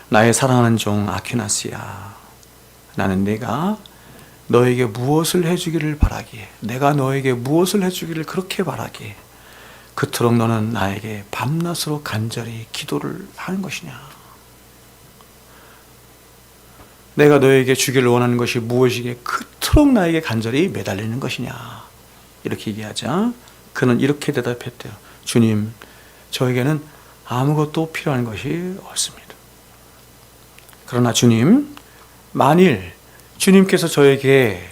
S1: 나의 사랑하는 종 아퀴나스야, 나는 내가 너에게 무엇을 해주기를 바라기에, 내가 너에게 무엇을 해주기를 그렇게 바라기에 그토록 너는 나에게 밤낮으로 간절히 기도를 하는 것이냐. 내가 너에게 주기를 원하는 것이 무엇이기에 그토록 나에게 간절히 매달리는 것이냐. 이렇게 얘기하자 그는 이렇게 대답했대요. 주님, 저에게는 아무것도 필요한 것이 없습니다. 그러나 주님, 만일 주님께서 저에게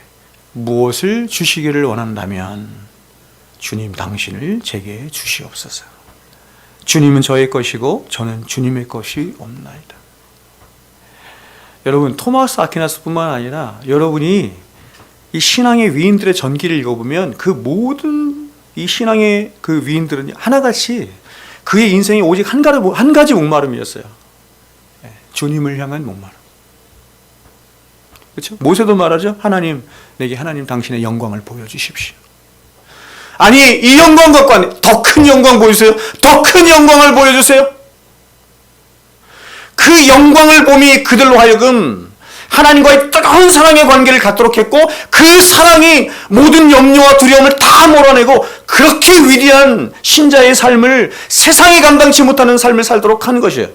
S1: 무엇을 주시기를 원한다면 주님 당신을 제게 주시옵소서. 주님은 저의 것이고 저는 주님의 것이 없나이다. 여러분, 토마스 아퀴나스뿐만 아니라 여러분이 이 신앙의 위인들의 전기를 읽어보면 그 모든 이 신앙의 그 위인들은 하나같이 그의 인생이 오직 한 가지 목마름이었어요. 주님을 향한 목마름. 그렇죠? 모세도 말하죠. 하나님, 내게 하나님 당신의 영광을 보여주십시오. 아니, 이 영광 갖고 아니, 더 큰 영광 보여주세요. 더 큰 영광을 보여주세요. 그 영광을 봄이 그들로 하여금 하나님과의 뜨거운 사랑의 관계를 갖도록 했고, 그 사랑이 모든 염려와 두려움을 다 몰아내고 그렇게 위대한 신자의 삶을, 세상이 감당치 못하는 삶을 살도록 하는 것이에요.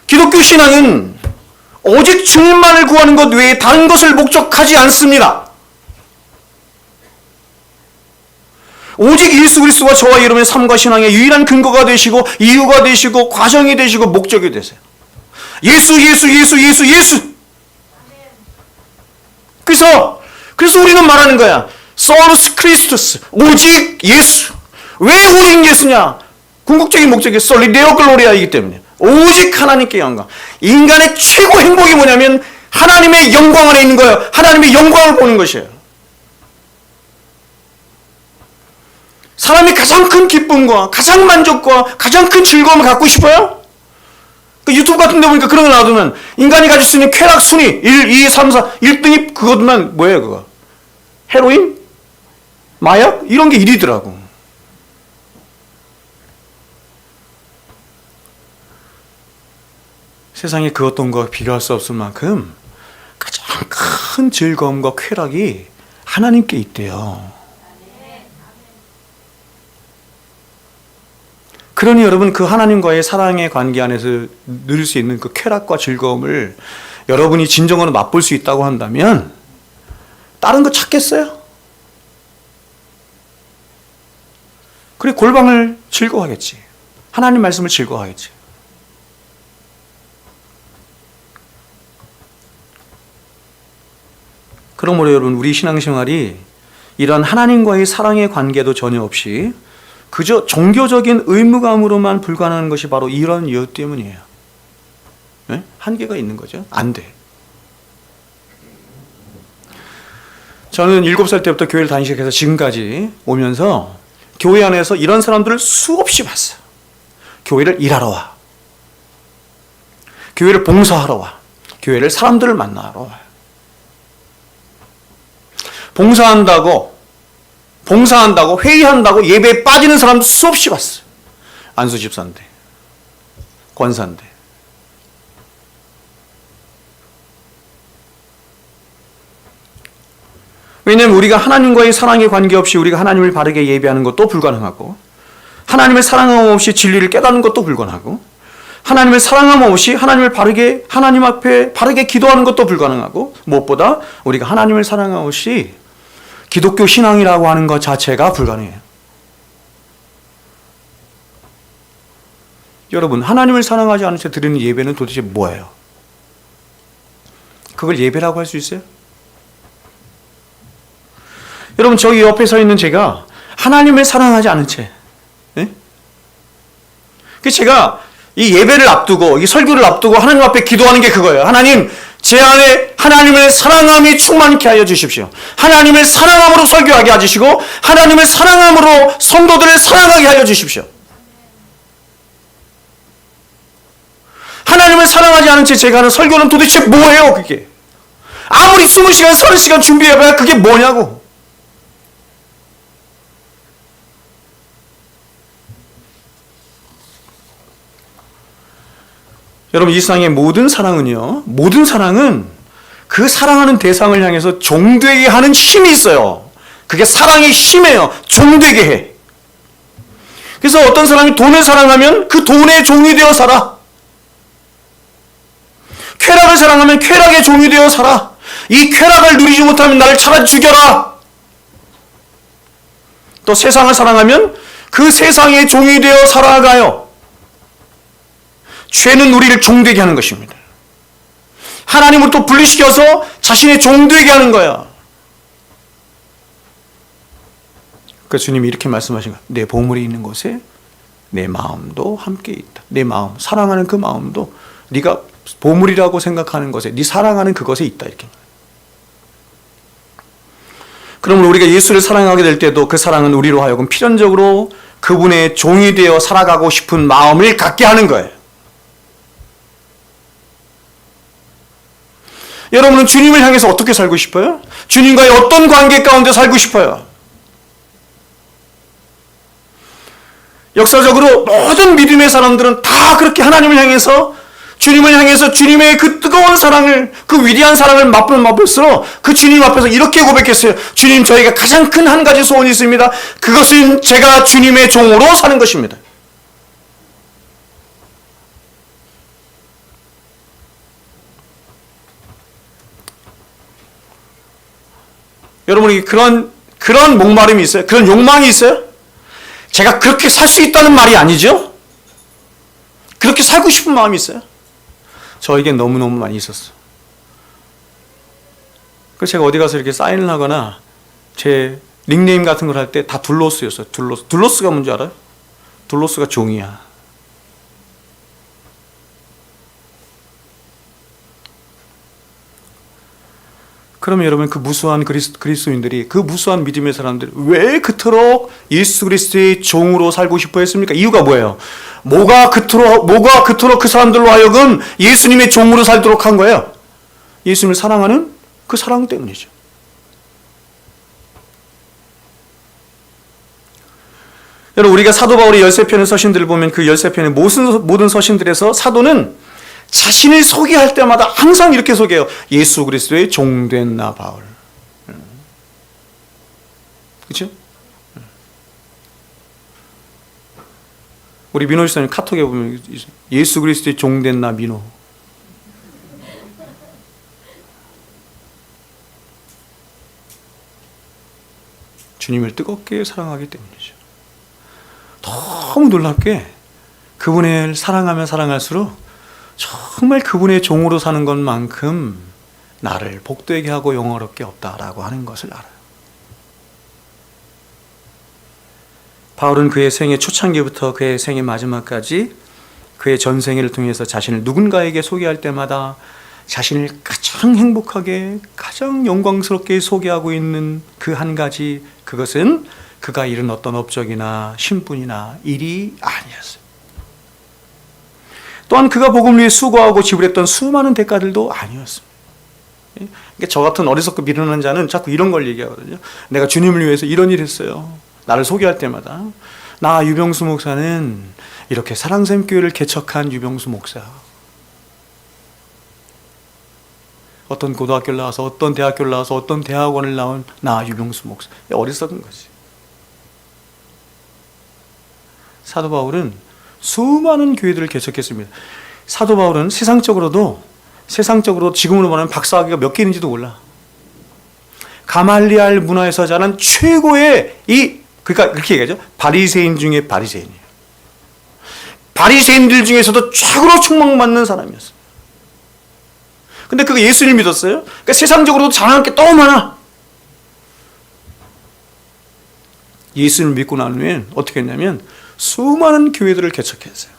S1: 기독교 신앙은 오직 주님만을 구하는 것 외에 다른 것을 목적하지 않습니다. 오직 예수 그리스도가 저와 여러분의 삶과 신앙의 유일한 근거가 되시고 이유가 되시고 과정이 되시고 목적이 되세요. 예수. 그래서 우리는 말하는 거야. 솔루스 크리스투스, 오직 예수. 왜 오직 예수냐? 궁극적인 목적이 솔리데오 글로리아이기 때문에. 오직 하나님께 영광. 인간의 최고 행복이 뭐냐면 하나님의 영광 안에 있는 거예요. 하나님의 영광을 보는 것이에요. 사람이 가장 큰 기쁨과 가장 만족과 가장 큰 즐거움을 갖고 싶어요? 그 유튜브 같은 데 보니까 그런 거 나오면 인간이 가질 수 있는 쾌락 순위 1, 2, 3, 4 1등이 그것만 뭐예요 그거? 헤로인? 마약? 이런 게 1위더라고. 세상에 그 어떤 것과 비교할 수 없을 만큼 가장 큰 즐거움과 쾌락이 하나님께 있대요. 그러니 여러분, 그 하나님과의 사랑의 관계 안에서 누릴 수 있는 그 쾌락과 즐거움을 여러분이 진정으로 맛볼 수 있다고 한다면 다른 거 찾겠어요? 그래, 골방을 즐거워하겠지. 하나님 말씀을 즐거워하겠지. 그러므로 여러분, 우리 신앙생활이 이런 하나님과의 사랑의 관계도 전혀 없이 그저 종교적인 의무감으로만 불과하는 것이 바로 이런 이유 때문이에요. 네? 한계가 있는 거죠. 안 돼. 저는 7살 때부터 교회를 다니기 시작해서 지금까지 오면서 교회 안에서 이런 사람들을 수없이 봤어요. 교회를 일하러 와. 교회를 봉사하러 와. 교회를 사람들을 만나러 와요. 봉사한다고 회의한다고 예배에 빠지는 사람도 수없이 봤어요. 안수 집사인데, 권사인데. 왜냐하면 우리가 하나님과의 사랑에 관계없이 우리가 하나님을 바르게 예배하는 것도 불가능하고, 하나님을 사랑함 없이 진리를 깨닫는 것도 불가능하고, 하나님을 사랑함 없이 하나님을 바르게, 하나님 앞에 바르게 기도하는 것도 불가능하고, 무엇보다 우리가 하나님을 사랑함 없이 기독교 신앙이라고 하는 것 자체가 불가능해요. 여러분, 하나님을 사랑하지 않은 채 드리는 예배는 도대체 뭐예요? 그걸 예배라고 할 수 있어요? 여러분, 저기 옆에 서 있는 제가 하나님을 사랑하지 않은 채, 제가 이 예배를 앞두고, 이 설교를 앞두고 하나님 앞에 기도하는 게 그거예요. 하나님, 제 안에 하나님을 사랑함이 충만케 하여 주십시오. 하나님을 사랑함으로 설교하게 해주시고, 하나님을 사랑함으로 성도들을 사랑하게 하여 주십시오. 하나님을 사랑하지 않은 채 제가 하는 설교는 도대체 뭐예요, 그게? 아무리 20시간, 30시간 준비해봐야 그게 뭐냐고. 여러분, 이 세상의 모든 사랑은요, 모든 사랑은 그 사랑하는 대상을 향해서 종되게 하는 힘이 있어요. 그게 사랑의 힘이에요. 종되게 해. 그래서 어떤 사람이 돈을 사랑하면 그 돈의 종이 되어 살아. 쾌락을 사랑하면 쾌락의 종이 되어 살아. 이 쾌락을 누리지 못하면 나를 차라리 죽여라. 또 세상을 사랑하면 그 세상의 종이 되어 살아가요. 죄는 우리를 종되게 하는 것입니다. 하나님을 또 분리시켜서 자신의 종되게 하는 거야. 그래서 주님이 이렇게 말씀하신 거야. 내 보물이 있는 곳에 내 마음도 함께 있다. 내 마음, 사랑하는 그 마음도 네가 보물이라고 생각하는 것에, 네 사랑하는 그것에 있다. 이렇게. 그러면 우리가 예수를 사랑하게 될 때도 그 사랑은 우리로 하여금 필연적으로 그분의 종이 되어 살아가고 싶은 마음을 갖게 하는 거예요. 여러분은 주님을 향해서 어떻게 살고 싶어요? 주님과의 어떤 관계 가운데 살고 싶어요? 역사적으로 모든 믿음의 사람들은 다 그렇게 하나님을 향해서, 주님을 향해서 주님의 그 뜨거운 사랑을, 그 위대한 사랑을 맛볼수록 그 주님 앞에서 이렇게 고백했어요. 주님, 저희가 가장 큰 한 가지 소원이 있습니다. 그것은 제가 주님의 종으로 사는 것입니다. 여러분이 그런 목마름이 있어요? 그런 욕망이 있어요? 제가 그렇게 살 수 있다는 말이 아니죠? 그렇게 살고 싶은 마음이 있어요? 저에겐 너무너무 많이 있었어요. 그래서 제가 어디 가서 이렇게 사인을 하거나 제 닉네임 같은 걸 할 때 다 둘로스였어요. 둘로스. 둘로스가 뭔지 알아요? 둘로스가 종이야. 그러면 여러분, 그 무수한 그리스도인들이, 그 무수한 믿음의 사람들이 왜 그토록 예수 그리스도의 종으로 살고 싶어 했습니까? 이유가 뭐예요? 뭐가 그토록 그 사람들로 하여금 예수님의 종으로 살도록 한 거예요? 예수님을 사랑하는 그 사랑 때문이죠. 여러분, 우리가 사도 바울의 13편의 서신들을 보면 그 13편의 모든 서신들에서 사도는 자신을 소개할 때마다 항상 이렇게 소개해요. 예수 그리스도의 종된 나 바울. 그렇죠? 우리 민호 집사님 카톡에 보면 예수 그리스도의 종된 나 민호. 주님을 뜨겁게 사랑하기 때문이죠. 너무 놀랍게 그분을 사랑하면 사랑할수록 정말 그분의 종으로 사는 것만큼 나를 복되게 하고 영화롭게 없다라고 하는 것을 알아요. 바울은 그의 생애 초창기부터 그의 생애 마지막까지 그의 전생애를 통해서 자신을 누군가에게 소개할 때마다 자신을 가장 행복하게, 가장 영광스럽게 소개하고 있는 그 한 가지, 그것은 그가 이룬 어떤 업적이나 신분이나 일이 아니었어요. 또한 그가 복음을 위해 수고하고 지불했던 수많은 대가들도 아니었습니다. 그러니까 저 같은 어리석고 미련한 자는 자꾸 이런 걸 얘기하거든요. 내가 주님을 위해서 이런 일 했어요. 나를 소개할 때마다 나 유병수 목사는 이렇게 사랑샘교회를 개척한 유병수 목사, 어떤 고등학교를 나와서 어떤 대학교를 나와서 어떤 대학원을 나온 나 유병수 목사. 어리석은 거지. 사도 바울은 수많은 교회들을 개척했습니다. 사도 바울은 세상적으로 지금으로 말하면 박사학위가 몇 개 있는지도 몰라. 가말리알 문화에서 자란 최고의 그러니까 그렇게 얘기하죠. 바리새인 중에 바리새인이에요. 바리새인들 중에서도 최고로 총망받는 사람이었어요. 근데 그가 예수를 믿었어요. 그러니까 세상적으로도 잘하는 게 너무 많아. 예수를 믿고 난 후엔 어떻게 했냐면 수많은 교회들을 개척했어요.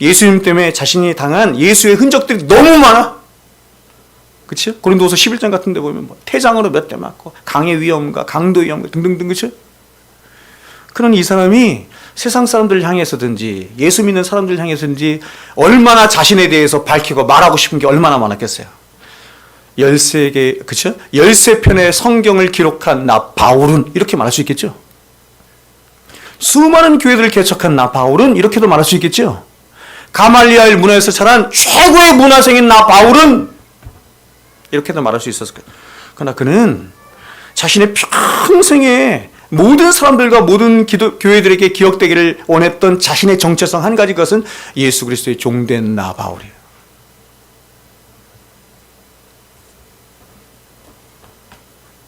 S1: 예수님 때문에 자신이 당한 예수의 흔적들이 너무 많아. 그렇죠? 고린도후서 11장 같은 데 보면 뭐 태장으로 몇 대 맞고 강의 위험과 강도 위험과 등등등, 그렇죠? 그런 이 사람이 세상 사람들을 향해서든지 예수 믿는 사람들을 향해서든지 얼마나 자신에 대해서 밝히고 말하고 싶은 게 얼마나 많았겠어요. 13개, 그렇죠? 13편의 성경을 기록한 나 바울은 이렇게 말할 수 있겠죠? 수많은 교회들을 개척한 나 바울은 이렇게도 말할 수 있겠죠? 가말리알 문화에서 자란 최고의 문화생인 나 바울은 이렇게도 말할 수 있었을 거예요. 그러나 그는 자신의 평생에 모든 사람들과 모든 교회들에게 기억되기를 원했던 자신의 정체성 한 가지, 것은 예수 그리스도의 종된 나 바울이에요.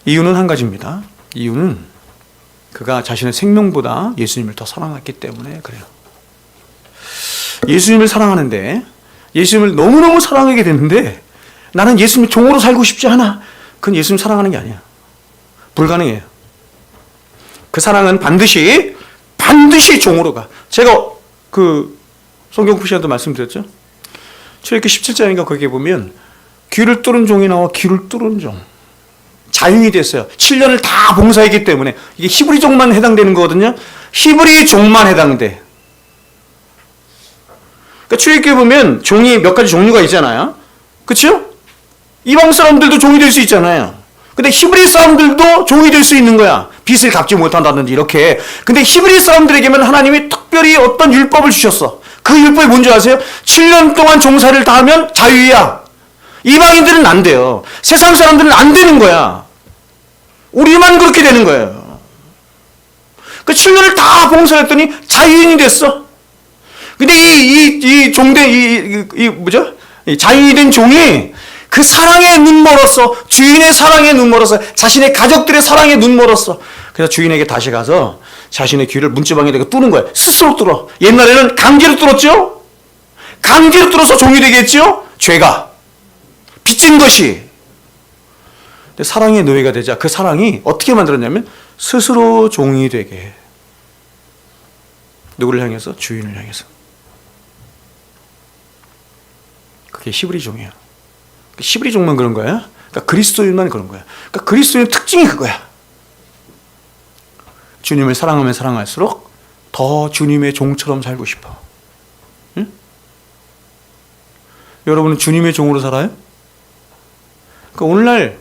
S1: 이유는 한 가지입니다. 이유는 그가 자신의 생명보다 예수님을 더 사랑했기 때문에 그래요. 예수님을 사랑하는데, 예수님을 너무너무 사랑하게 됐는데 나는 예수님의 종으로 살고 싶지 않아. 그건 예수님 사랑하는 게 아니야. 불가능해요. 그 사랑은 반드시 종으로 가. 제가 그 성경구 시간도 말씀드렸죠. 출애굽기 17장인가 거기에 보면 귀를 뚫은 종이 나와 귀를 뚫은 종. 자유인이 됐어요. 7년을 다 봉사했기 때문에. 이게 히브리 종만 해당되는 거거든요. 히브리 종만 해당돼. 그러니까 출애굽기에 보면 종이 몇 가지 종류가 있잖아요. 그렇죠? 이방 사람들도 종이 될 수 있잖아요. 근데 히브리 사람들도 종이 될 수 있는 거야. 빚을 갚지 못한다든지 이렇게. 근데 히브리 사람들에게만 하나님이 특별히 어떤 율법을 주셨어. 그 율법이 뭔지 아세요? 7년 동안 종사를 다 하면 자유야. 이방인들은 안 돼요. 세상 사람들은 안 되는 거야. 우리만 그렇게 되는 거예요. 그 7년을 다 봉사했더니 자유인이 됐어. 근데 이 자유인이 된 종이 그 사랑에 눈멀었어. 주인의 사랑에 눈멀었어. 자신의 가족들의 사랑에 눈멀었어. 그래서 주인에게 다시 가서 자신의 귀를 문지방에 대고 뚫는 거예요. 스스로 뚫어. 옛날에는 강제로 뚫었죠? 강제로 뚫어서 종이 되겠죠? 죄가. 빚진 것이. 근데 사랑의 노예가 되자 그 사랑이 어떻게 만들었냐면 스스로 종이 되게. 누구를 향해서? 주인을 향해서. 그게 히브리 종이에요. 히브리 종만 그런 거야. 그러니까 그리스도인만 그런 거야. 그러니까 그리스도인 특징이 그거야. 주님을 사랑하면 사랑할수록 더 주님의 종처럼 살고 싶어. 응? 여러분은 주님의 종으로 살아요? 그러니까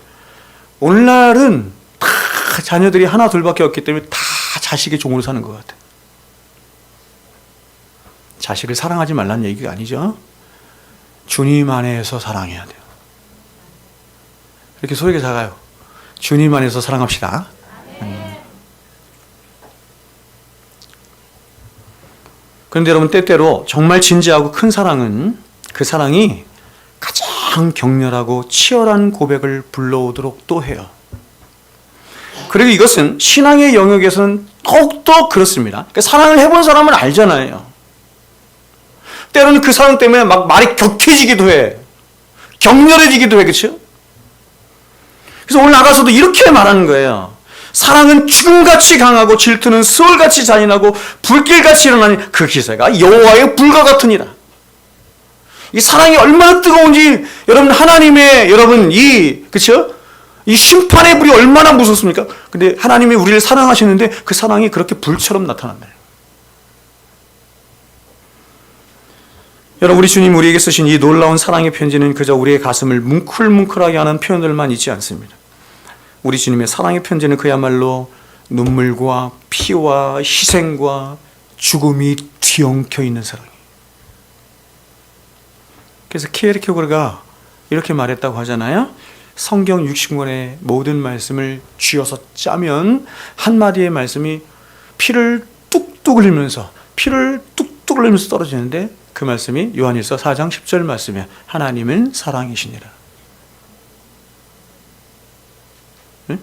S1: 오늘날은 다 자녀들이 하나 둘밖에 없기 때문에 다 자식의 종으로 사는 것 같아. 자식을 사랑하지 말라는 얘기가 아니죠. 주님 안에서 사랑해야 돼요. 이렇게 소리가 작아요. 주님 안에서 사랑합시다. 그런데 여러분, 때때로 정말 진지하고 큰 사랑은 그 사랑이 가장 격렬하고 치열한 고백을 불러오도록 또 해요. 그리고 이것은 신앙의 영역에서는 더욱더 그렇습니다. 그러니까 사랑을 해본 사람은 알잖아요. 때로는 그 사랑 때문에 막 말이 격해지기도 해. 격렬해지기도 해. 그렇죠? 그래서 오늘 나가서도 이렇게 말하는 거예요. 사랑은 죽음같이 강하고 질투는 수월같이 잔인하고 불길같이 일어나니 그 기세가 여호와의 불과 같으니라. 이 사랑이 얼마나 뜨거운지 여러분 하나님의 여러분 그렇죠? 이 심판의 불이 얼마나 무섭습니까? 근데 하나님이 우리를 사랑하시는데 그 사랑이 그렇게 불처럼 나타난다. 여러분 우리 주님 우리에게 쓰신 이 놀라운 사랑의 편지는 그저 우리의 가슴을 뭉클뭉클하게 하는 표현들만 있지 않습니다. 우리 주님의 사랑의 편지는 그야말로 눈물과 피와 희생과 죽음이 뒤엉켜 있는 사랑이에요. 그래서 키에르케고르가 이렇게 말했다고 하잖아요. 성경 60권의 모든 말씀을 쥐어서 짜면 한마디의 말씀이 피를 뚝뚝 흘리면서 떨어지는데 그 말씀이 요한일서 4장 10절 말씀이에요. 하나님은 사랑이시니라. 네?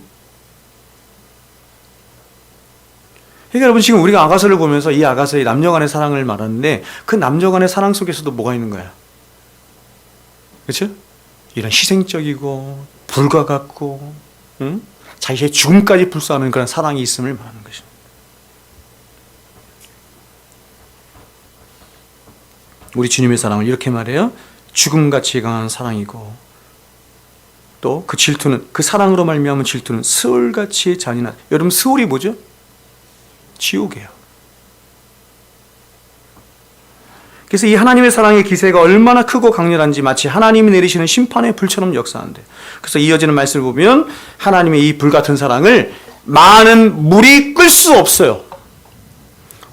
S1: 그러니까 여러분 지금 우리가 아가서를 보면서 이 아가서의 남녀간의 사랑을 말하는데 그 남녀간의 사랑 속에서도 뭐가 있는 거야? 그렇죠? 이런 희생적이고 불과 같고 자기의 죽음까지 불사하는 그런 사랑이 있음을 말하는 것입니다. 우리 주님의 사랑을 이렇게 말해요. 죽음같이 강한 사랑이고 또 그 질투는 그 사랑으로 말미암은 질투는 스올같이 잔인한. 여러분 스올이 뭐죠? 지옥이에요. 그래서 이 하나님의 사랑의 기세가 얼마나 크고 강렬한지 마치 하나님이 내리시는 심판의 불처럼 역사한대. 그래서 이어지는 말씀을 보면 하나님의 이 불같은 사랑을 많은 물이 끌 수 없어요.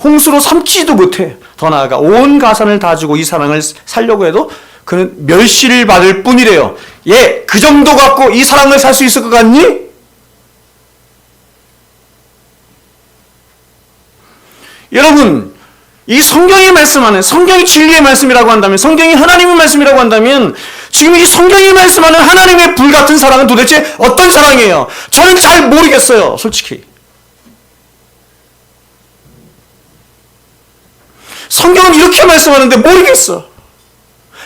S1: 홍수로 삼키지도 못해. 더 나아가 온 가산을 다 주고 이 사랑을 살려고 해도 그는 멸시를 받을 뿐이래요. 그 정도 갖고 이 사랑을 살 수 있을 것 같니? 여러분 이 성경이 말씀하는 성경이 진리의 말씀이라고 한다면 성경이 하나님의 말씀이라고 한다면 지금 이 성경이 말씀하는 하나님의 불같은 사랑은 도대체 어떤 사랑이에요? 저는 잘 모르겠어요. 솔직히 성경은 이렇게 말씀하는데 모르겠어.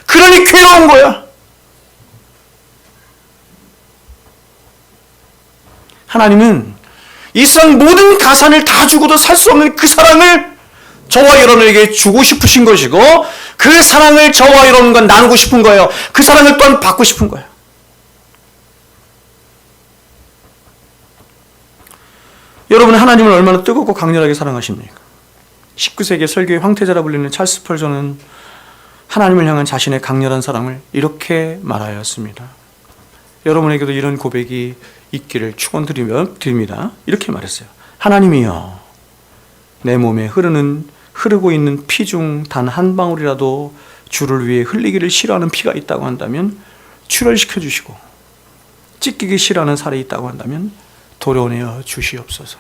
S1: 그러니 괴로운 거야. 하나님은 이 세상 모든 가산을 다 주고도 살 수 없는 그 사랑을 저와 여러분에게 주고 싶으신 것이고 그 사랑을 저와 여러분과 나누고 싶은 거예요. 그 사랑을 또한 받고 싶은 거예요. 여러분은 하나님을 얼마나 뜨겁고 강렬하게 사랑하십니까? 19세기 설교의 황태자라 불리는 찰스 스펄전은 하나님을 향한 자신의 강렬한 사랑을 이렇게 말하였습니다. 여러분에게도 이런 고백이 있기를 축원드립니다. 이렇게 말했어요. 하나님이여, 내 몸에 흐르고 있는 피 중 단 한 방울이라도 주를 위해 흘리기를 싫어하는 피가 있다고 한다면 출혈시켜 주시고 찢기기 싫어하는 살이 있다고 한다면 도려내어 주시옵소서.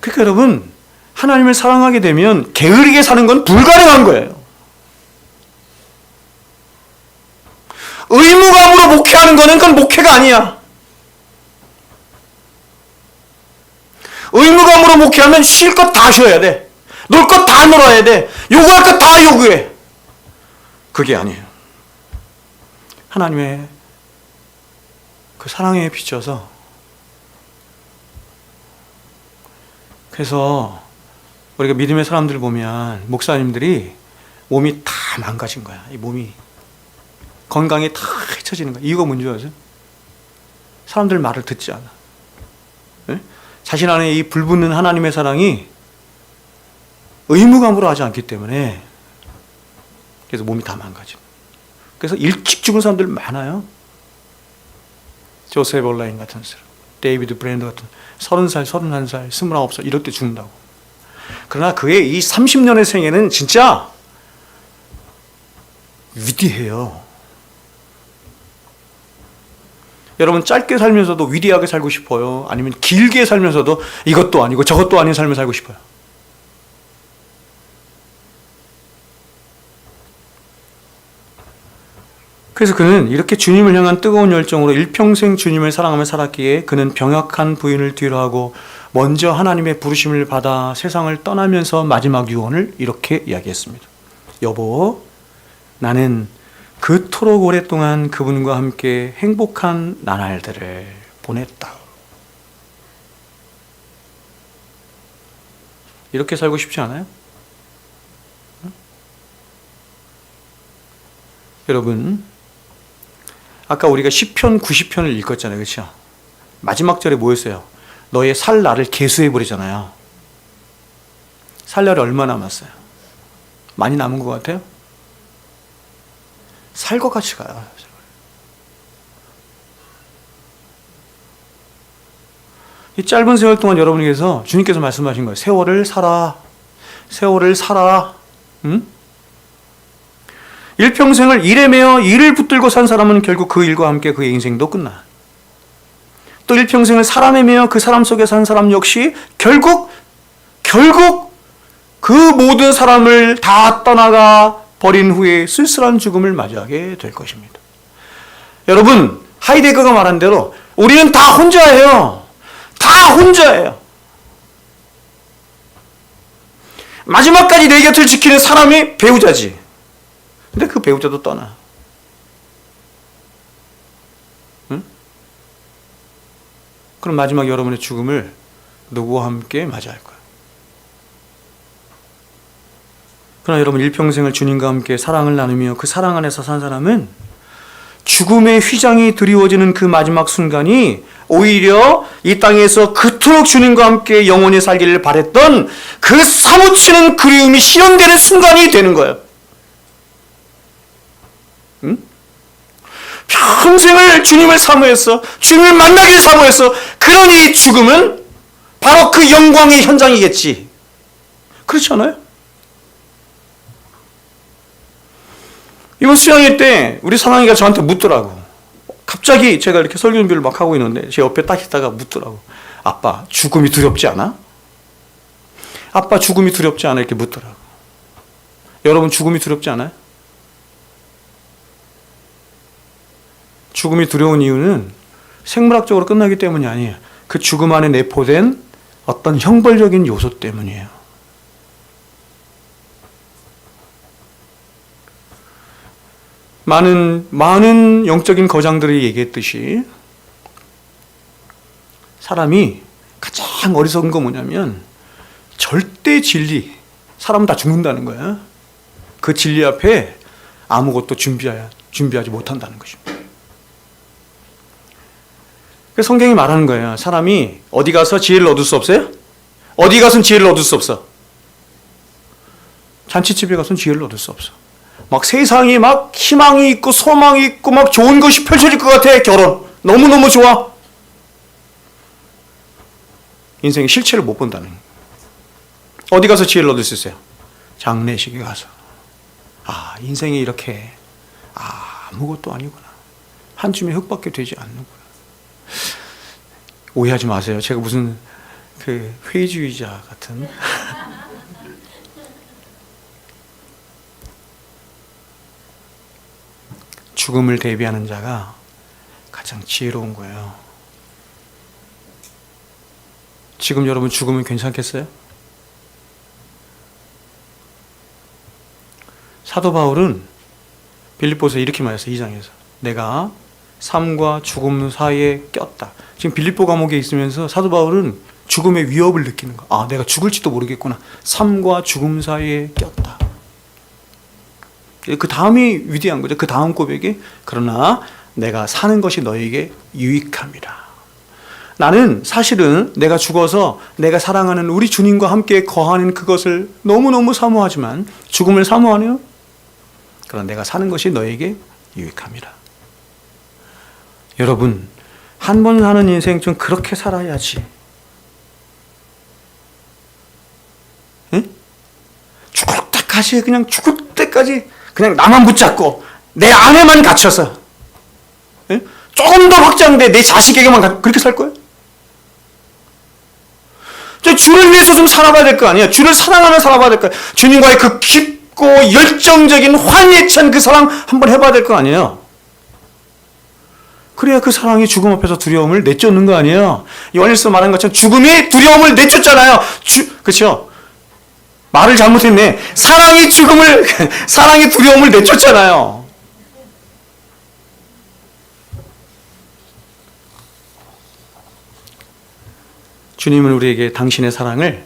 S1: 그러니까 여러분, 하나님을 사랑하게 되면 게으르게 사는 건 불가능한 거예요. 의무감으로 목회하는 거는 그건 목회가 아니야. 의무감으로 목회하면 쉴 것 다 쉬어야 돼. 놀 것 다 놀아야 돼. 요구할 것 다 요구해. 그게 아니에요. 하나님의 그 사랑에 비춰서 그래서 우리가 믿음의 사람들 보면 목사님들이 몸이 다 망가진 거야. 이 몸이 건강이 다 해쳐지는 거야. 이유가 뭔지 아세요? 사람들 말을 듣지 않아. 네? 자신 안에 이 불붙는 하나님의 사랑이 의무감으로 하지 않기 때문에 그래서 몸이 다 망가져. 그래서 일찍 죽은 사람들 많아요. 조셉 올라인 같은 사람, 데이비드 브랜드 같은 30살, 31살, 29살 이럴 때 죽는다고. 그러나 그의 이 30년의 생애는 진짜 위대해요. 여러분 짧게 살면서도 위대하게 살고 싶어요? 아니면 길게 살면서도 이것도 아니고 저것도 아닌 삶을 살고 싶어요? 그래서 그는 이렇게 주님을 향한 뜨거운 열정으로 일평생 주님을 사랑하며 살았기에 그는 병약한 부인을 뒤로하고 먼저 하나님의 부르심을 받아 세상을 떠나면서 마지막 유언을 이렇게 이야기했습니다. 여보, 나는 그토록 오랫동안 그분과 함께 행복한 나날들을 보냈다. 이렇게 살고 싶지 않아요? 여러분, 아까 우리가 시편 90편을 읽었잖아요. 그렇죠? 마지막 절에 뭐였어요? 너의 살 날을 계수해버리잖아요. 살 날이 얼마 남았어요? 많이 남은 것 같아요? 살 것 같이 가요. 이 짧은 세월 동안 여러분에게서 주님께서 말씀하신 거예요. 세월을 살아. 세월을 살아. 응? 일평생을 일에 매여 일을 붙들고 산 사람은 결국 그 일과 함께 그의 인생도 끝나. 또 일평생을 사람에 매여 그 사람 속에 산 사람 역시 결국 그 모든 사람을 다 떠나가 버린 후에 쓸쓸한 죽음을 맞이하게 될 것입니다. 여러분, 하이데거가 말한 대로 우리는 다 혼자예요. 다 혼자예요. 마지막까지 내 곁을 지키는 사람이 배우자지. 근데 그 배우자도 떠나. 응? 그럼 마지막 여러분의 죽음을 누구와 함께 맞이할 거예요? 그러나 여러분, 일평생을 주님과 함께 사랑을 나누며 그 사랑 안에서 산 사람은 죽음의 휘장이 드리워지는 그 마지막 순간이 오히려 이 땅에서 그토록 주님과 함께 영원히 살기를 바랬던 그 사무치는 그리움이 실현되는 순간이 되는 거예요. 응? 평생을 주님을 사모했어. 주님을 만나기를 사모했어. 그러니 죽음은 바로 그 영광의 현장이겠지. 그렇지 않아요? 이번 수양회 때 우리 사랑이가 저한테 묻더라고. 갑자기 제가 이렇게 설교 준비를 막 하고 있는데 제 옆에 딱 있다가 묻더라고. 아빠, 죽음이 두렵지 않아? 아빠, 죽음이 두렵지 않아? 이렇게 묻더라고. 여러분, 죽음이 두렵지 않아요? 죽음이 두려운 이유는 생물학적으로 끝나기 때문이 아니에요. 그 죽음 안에 내포된 어떤 형벌적인 요소 때문이에요. 많은 영적인 거장들이 얘기했듯이 사람이 가장 어리석은 거 뭐냐면 절대 진리, 사람은 다 죽는다는 거야. 그 진리 앞에 아무것도 준비하지 못한다는 것입니다. 그래서 성경이 말하는 거예요. 사람이 어디 가서 지혜를 얻을 수 없어요? 어디 가서는 지혜를 얻을 수 없어. 잔치집에 가서는 지혜를 얻을 수 없어. 막 세상이 막 희망이 있고 소망이 있고 막 좋은 것이 펼쳐질 것 같아. 결혼 너무너무 좋아. 인생의 실체를 못 본다는 거예요. 어디 가서 지혜를 얻을 수 있어요? 장례식에 가서. 아, 인생이 이렇게 아무것도 아니구나. 한 줌의 흙밖에 되지 않는구나. 오해하지 마세요. 제가 무슨 그 회의주의자 같은. 죽음을 대비하는 자가 가장 지혜로운 거예요. 지금 여러분 죽으면 괜찮겠어요? 사도 바울은 빌립보서 이렇게 말했어요. 2장에서. 내가 삶과 죽음 사이에 꼈다. 지금 빌립보 감옥에 있으면서 사도 바울은 죽음의 위협을 느끼는 거야. 아, 내가 죽을지도 모르겠구나. 삶과 죽음 사이에 꼈다. 그 다음이 위대한 거죠. 그 다음 고백이 그러나 내가 사는 것이 너에게 유익함이라. 나는 사실은 내가 죽어서 내가 사랑하는 우리 주님과 함께 거하는 그것을 너무너무 사모하지만 죽음을 사모하네요. 그러나 내가 사는 것이 너에게 유익함이라. 여러분, 한 번 사는 인생 좀 그렇게 살아야지. 응? 죽을 때까지, 그냥 죽을 때까지 그냥 나만 붙잡고 내 안에만 갇혀서, 응? 조금 더 확장돼 내 자식에게만 그렇게 살 거예요? 주를 위해서 좀 살아봐야 될 거 아니에요. 주를 사랑하며 살아봐야 될 거 아니에요. 주님과의 그 깊고 열정적인 환희에 찬 그 사랑 한번 해봐야 될 거 아니에요. 그래야 그 사랑이 죽음 앞에서 두려움을 내쫓는 거 아니에요. 요한일서 말한 것처럼 죽음이 두려움을 내쫓잖아요. 그렇죠? 말을 잘못했네. 사랑이 두려움을 내쫓잖아요. 주님은 우리에게 당신의 사랑을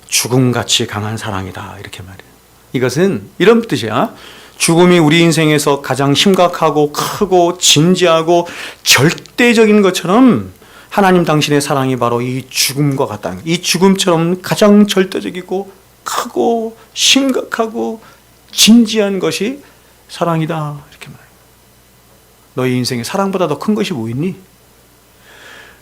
S1: 죽음같이 강한 사랑이다 이렇게 말해요. 이것은 이런 뜻이야. 죽음이 우리 인생에서 가장 심각하고 크고 진지하고 절대적인 것처럼 하나님 당신의 사랑이 바로 이 죽음과 같다는, 이 죽음처럼 가장 절대적이고 크고 심각하고 진지한 것이 사랑이다 이렇게 말해요. 너희 인생에 사랑보다 더 큰 것이 뭐 있니?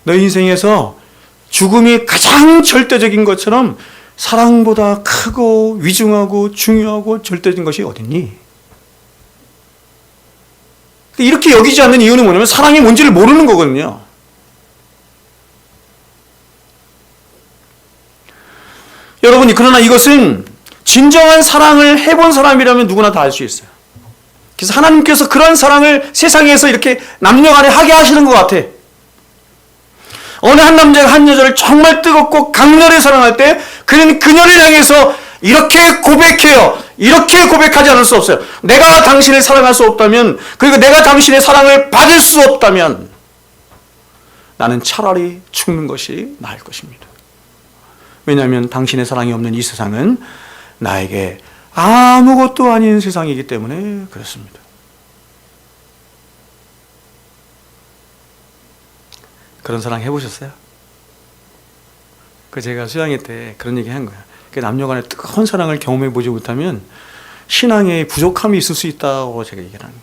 S1: 너희 인생에서 죽음이 가장 절대적인 것처럼 사랑보다 크고 위중하고 중요하고 절대적인 것이 어딨니? 이렇게 여기지 않는 이유는 뭐냐면 사랑이 뭔지를 모르는 거거든요. 여러분이 그러나 이것은 진정한 사랑을 해본 사람이라면 누구나 다 알 수 있어요. 그래서 하나님께서 그런 사랑을 세상에서 이렇게 남녀간에 하게 하시는 것 같아. 어느 한 남자가 한 여자를 정말 뜨겁고 강렬히 사랑할 때 그는 그녀를 향해서 이렇게 고백해요. 이렇게 고백하지 않을 수 없어요. 내가 당신을 사랑할 수 없다면, 그리고 내가 당신의 사랑을 받을 수 없다면 나는 차라리 죽는 것이 나을 것입니다. 왜냐하면 당신의 사랑이 없는 이 세상은 나에게 아무것도 아닌 세상이기 때문에 그렇습니다. 그런 사랑 해보셨어요? 제가 수양회 때 그런 얘기 한 거야. 남녀간의 뜨거운 사랑을 경험해보지 못하면 신앙에 부족함이 있을 수 있다고 제가 얘기를 하는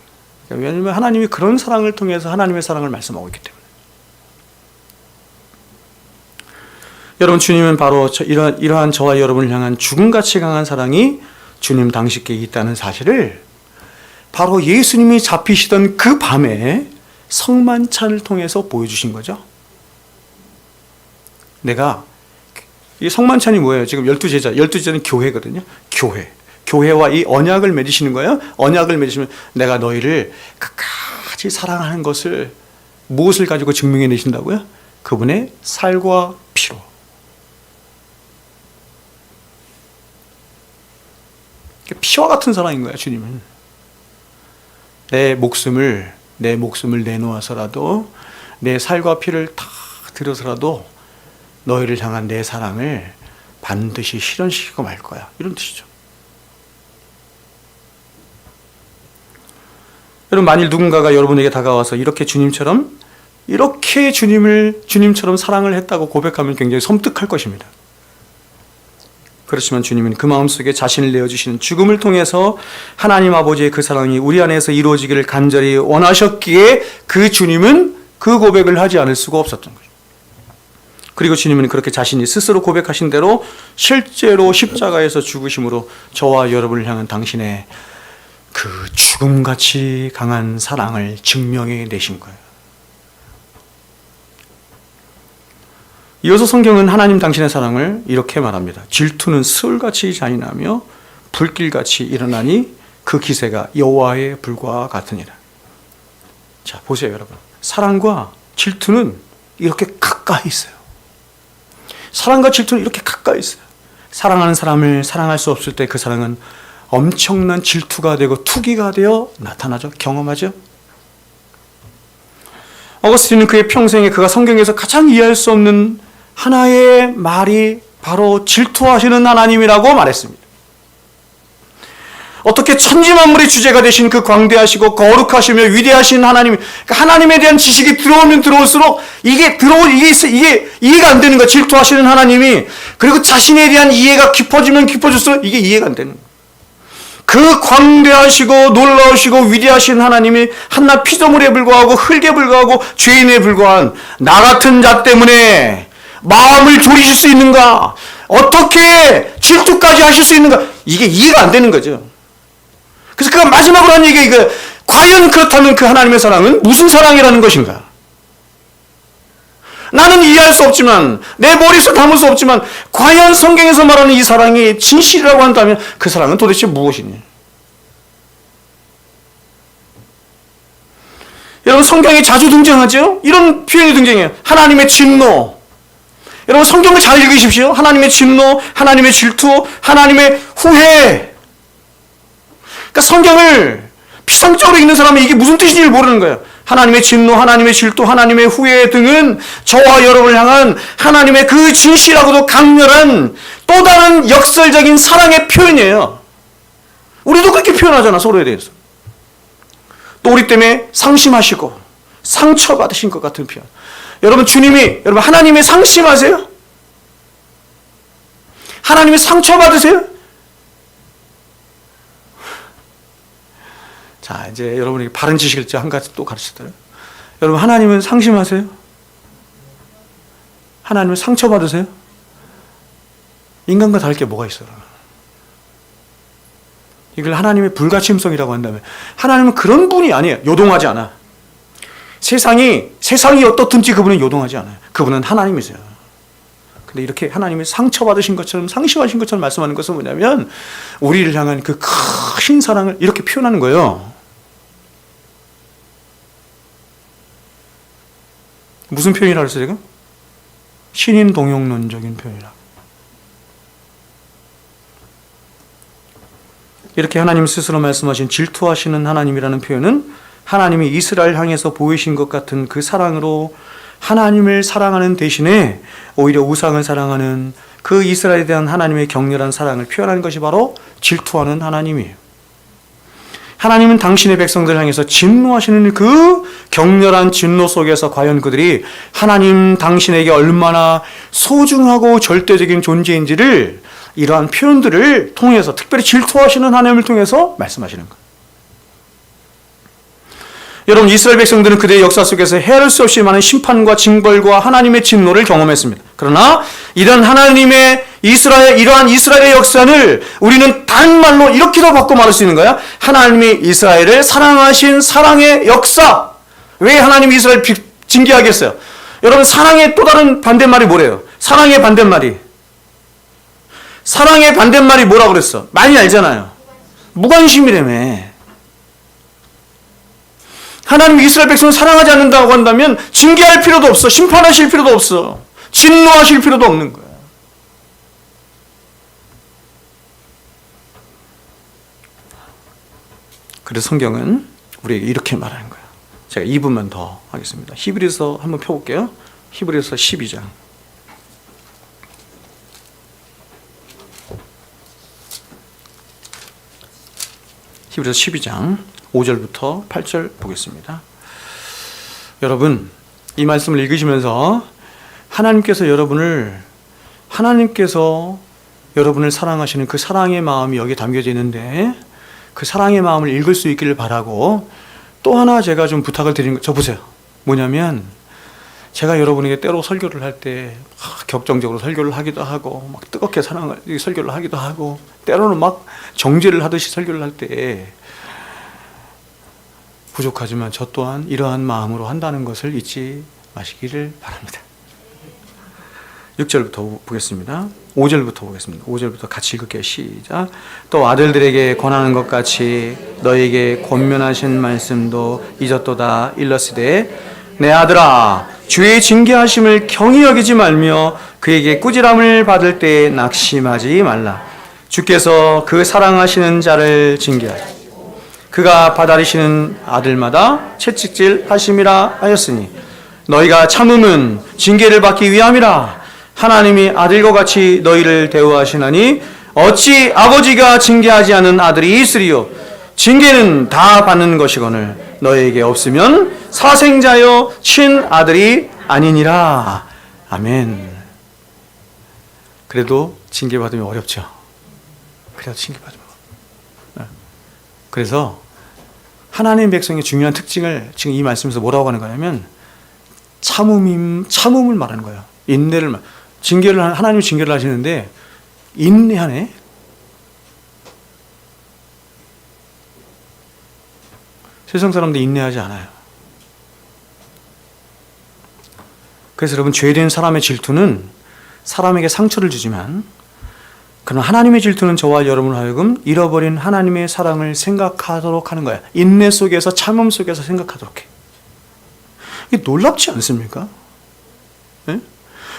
S1: 거예요. 왜냐하면 하나님이 그런 사랑을 통해서 하나님의 사랑을 말씀하고 있기 때문에. 여러분, 주님은 바로 이러한 저와 여러분을 향한 죽음같이 강한 사랑이 주님 당신께 있다는 사실을 바로 예수님이 잡히시던 그 밤에 성만찬을 통해서 보여주신 거죠. 이 성만찬이 뭐예요? 지금 12제자는 교회거든요. 교회와 이 언약을 맺으시는 거예요. 언약을 맺으시면 내가 너희를 끝까지 사랑하는 것을 무엇을 가지고 증명해 내신다고요? 그분의 살과 피로. 피와 같은 사랑인 거야, 주님은. 내 목숨을 내놓아서라도, 내 살과 피를 다 들여서라도 너희를 향한 내 사랑을 반드시 실현시키고 말 거야. 이런 뜻이죠. 여러분, 만일 누군가가 여러분에게 다가와서 이렇게 주님처럼 사랑을 했다고 고백하면 굉장히 섬뜩할 것입니다. 그렇지만 주님은 그 마음속에 자신을 내어주시는 죽음을 통해서 하나님 아버지의 그 사랑이 우리 안에서 이루어지기를 간절히 원하셨기에 그 주님은 그 고백을 하지 않을 수가 없었던 거죠. 그리고 주님은 그렇게 자신이 스스로 고백하신 대로 실제로 십자가에서 죽으심으로 저와 여러분을 향한 당신의 그 죽음같이 강한 사랑을 증명해 내신 거예요. 이어서 성경은 하나님 당신의 사랑을 이렇게 말합니다. 질투는 스울같이 잔인하며 불길같이 일어나니 그 기세가 여호와의 불과 같으니라. 자, 보세요, 여러분. 사랑과 질투는 이렇게 가까이 있어요. 사랑과 질투는 이렇게 가까이 있어요. 사랑하는 사람을 사랑할 수 없을 때 그 사랑은 엄청난 질투가 되고 투기가 되어 나타나죠. 경험하죠. 어거스틴은 그의 평생에 그가 성경에서 가장 이해할 수 없는 하나의 말이 바로 질투하시는 하나님이라고 말했습니다. 어떻게 천지만물의 주제가 되신 그 광대하시고 거룩하시며 위대하신 하나님, 하나님에 대한 지식이 들어오면 들어올수록 이게 이해가 안 되는 거예요. 질투하시는 하나님이. 그리고 자신에 대한 이해가 깊어지면 깊어질수록 이게 이해가 안 되는 거예요. 그 광대하시고 놀라우시고 위대하신 하나님이 한낱 피조물에 불과하고 흙에 불과하고 죄인에 불과한 나 같은 자 때문에 마음을 졸이실 수 있는가? 어떻게 질투까지 하실 수 있는가? 이게 이해가 안 되는 거죠. 그래서 그가 마지막으로 한 얘기가 과연 그렇다면 그 하나님의 사랑은 무슨 사랑이라는 것인가? 나는 이해할 수 없지만, 내 머릿속에 담을 수 없지만, 과연 성경에서 말하는 이 사랑이 진실이라고 한다면 그 사랑은 도대체 무엇이냐? 여러분, 성경에 자주 등장하죠? 이런 표현이 등장해요. 하나님의 진노. 여러분, 성경을 잘 읽으십시오. 하나님의 진노, 하나님의 질투, 하나님의 후회. 그러니까 성경을 피상적으로 읽는 사람은 이게 무슨 뜻인지 모르는 거예요. 하나님의 진노, 하나님의 질투, 하나님의 후회 등은 저와 여러분을 향한 하나님의 그 진실하고도 강렬한 또 다른 역설적인 사랑의 표현이에요. 우리도 그렇게 표현하잖아, 서로에 대해서. 또 우리 때문에 상심하시고 상처받으신 것 같은 표현. 여러분, 여러분 하나님의 상심하세요? 하나님의 상처받으세요? 자, 이제 여러분에게 바른 지식을 한 가지 또 가르치더라고요. 여러분, 하나님은 상심하세요? 하나님은 상처받으세요? 인간과 다를 게 뭐가 있어요? 이걸 하나님의 불가침성이라고 한다면, 하나님은 그런 분이 아니에요. 요동하지 않아. 세상이 어떻든지 그분은 요동하지 않아요. 그분은 하나님이세요. 근데 이렇게 하나님이 상처받으신 것처럼, 상심하신 것처럼 말씀하는 것은 뭐냐면, 우리를 향한 그 큰 사랑을 이렇게 표현하는 거예요. 무슨 표현이라고 했어요, 지금? 신인 동용론적인 표현이라고. 이렇게 하나님 스스로 말씀하신 질투하시는 하나님이라는 표현은 하나님이 이스라엘 향해서 보이신 것 같은 그 사랑으로 하나님을 사랑하는 대신에 오히려 우상을 사랑하는 그 이스라엘에 대한 하나님의 격렬한 사랑을 표현하는 것이 바로 질투하는 하나님이에요. 하나님은 당신의 백성들을 향해서 진노하시는 그 격렬한 진노 속에서 과연 그들이 하나님 당신에게 얼마나 소중하고 절대적인 존재인지를 이러한 표현들을 통해서, 특별히 질투하시는 하나님을 통해서 말씀하시는 거예요. 여러분, 이스라엘 백성들은 그들의 역사 속에서 헤아릴 수 없이 많은 심판과 징벌과 하나님의 진노를 경험했습니다. 그러나 이러한 이러한 이스라엘의 역사를 우리는 다른 말로 이렇게도 바꿔 말할 수 있는 거야. 하나님이 이스라엘을 사랑하신 사랑의 역사. 왜 하나님이 이스라엘을 징계하겠어요? 여러분, 사랑의 또 다른 반대말이 뭐래요? 사랑의 반대말이 뭐라고 그랬어? 많이 알잖아요. 무관심이라며. 하나님이 이스라엘 백성을 사랑하지 않는다고 한다면 징계할 필요도 없어. 심판하실 필요도 없어. 진노하실 필요도 없는 거야. 그래서 성경은 우리에게 이렇게 말하는 거예요. 제가 2분만 더 하겠습니다. 히브리서 한번 펴볼게요. 히브리서 12장. 히브리서 12장 5절부터 8절 보겠습니다. 여러분, 이 말씀을 읽으시면서 하나님께서 여러분을 사랑하시는 그 사랑의 마음이 여기에 담겨져 있는데, 그 사랑의 마음을 읽을 수 있기를 바라고, 또 하나 제가 좀 부탁을 드리는 거, 저 보세요. 뭐냐면, 제가 여러분에게 때로 설교를 할 때 격정적으로 설교를 하기도 하고, 막 뜨겁게 설교를 하기도 하고, 때로는 막 정죄를 하듯이 설교를 할 때 부족하지만 저 또한 이러한 마음으로 한다는 것을 잊지 마시기를 바랍니다. 6절부터 보겠습니다. 5절부터 보겠습니다. 5절부터 같이 읽을게요. 시작. 또 아들들에게 권하는 것 같이 너에게 권면하신 말씀도 잊었도다. 일러스되 내 아들아, 주의 징계하심을 경히 여기지 말며 그에게 꾸지람을 받을 때에 낙심하지 말라. 주께서 그 사랑하시는 자를 징계하시고 그가 받아들이시는 아들마다 채찍질 하심이라 하였으니 너희가 참음은 징계를 받기 위함이라. 하나님이 아들과 같이 너희를 대우하시나니 어찌 아버지가 징계하지 않은 아들이 있으리요. 징계는 다 받는 것이거늘 너희에게 없으면 사생자여 친아들이 아니니라. 아멘. 그래도 징계받으면 어렵죠. 그래도 징계받으면. 그래서 하나님 백성의 중요한 특징을 지금 이 말씀에서 뭐라고 하는 거냐면 참음을 말하는 거예요. 인내를 하나님이 징계를 하시는데 인내하네. 세상 사람들 인내하지 않아요. 그래서 여러분, 죄된 사람의 질투는 사람에게 상처를 주지만, 그러나 하나님의 질투는 저와 여러분을 하여금 잃어버린 하나님의 사랑을 생각하도록 하는 거야. 인내 속에서, 참음 속에서 생각하도록 해. 이게 놀랍지 않습니까? 네?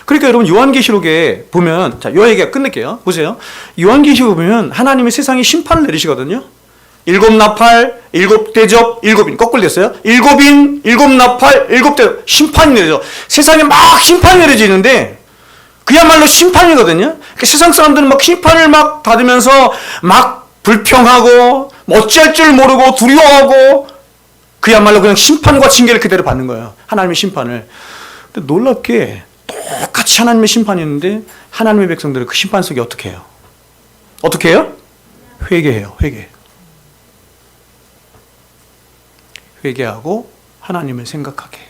S1: 그러니까 여러분, 요한계시록에 보면, 자, 요 얘기가 끝낼게요. 보세요. 요한계시록에 보면 하나님이 세상에 심판을 내리시거든요. 일곱 나팔, 일곱 대접, 일곱인. 거꾸로 됐어요. 일곱인, 일곱 나팔, 일곱 대접. 심판이 내려져. 세상에 막 심판이 내려지는데 그야말로 심판이거든요. 세상 사람들은 막 심판을 막 받으면서 막 불평하고 어찌할 줄 모르고 두려워하고 그야말로 그냥 심판과 징계를 그대로 받는 거예요. 하나님의 심판을. 근데 놀랍게 똑같이 하나님의 심판이 있는데 하나님의 백성들은 그 심판 속에 어떻게 해요? 어떻게 해요? 회개해요. 회개하고 하나님을 생각하게.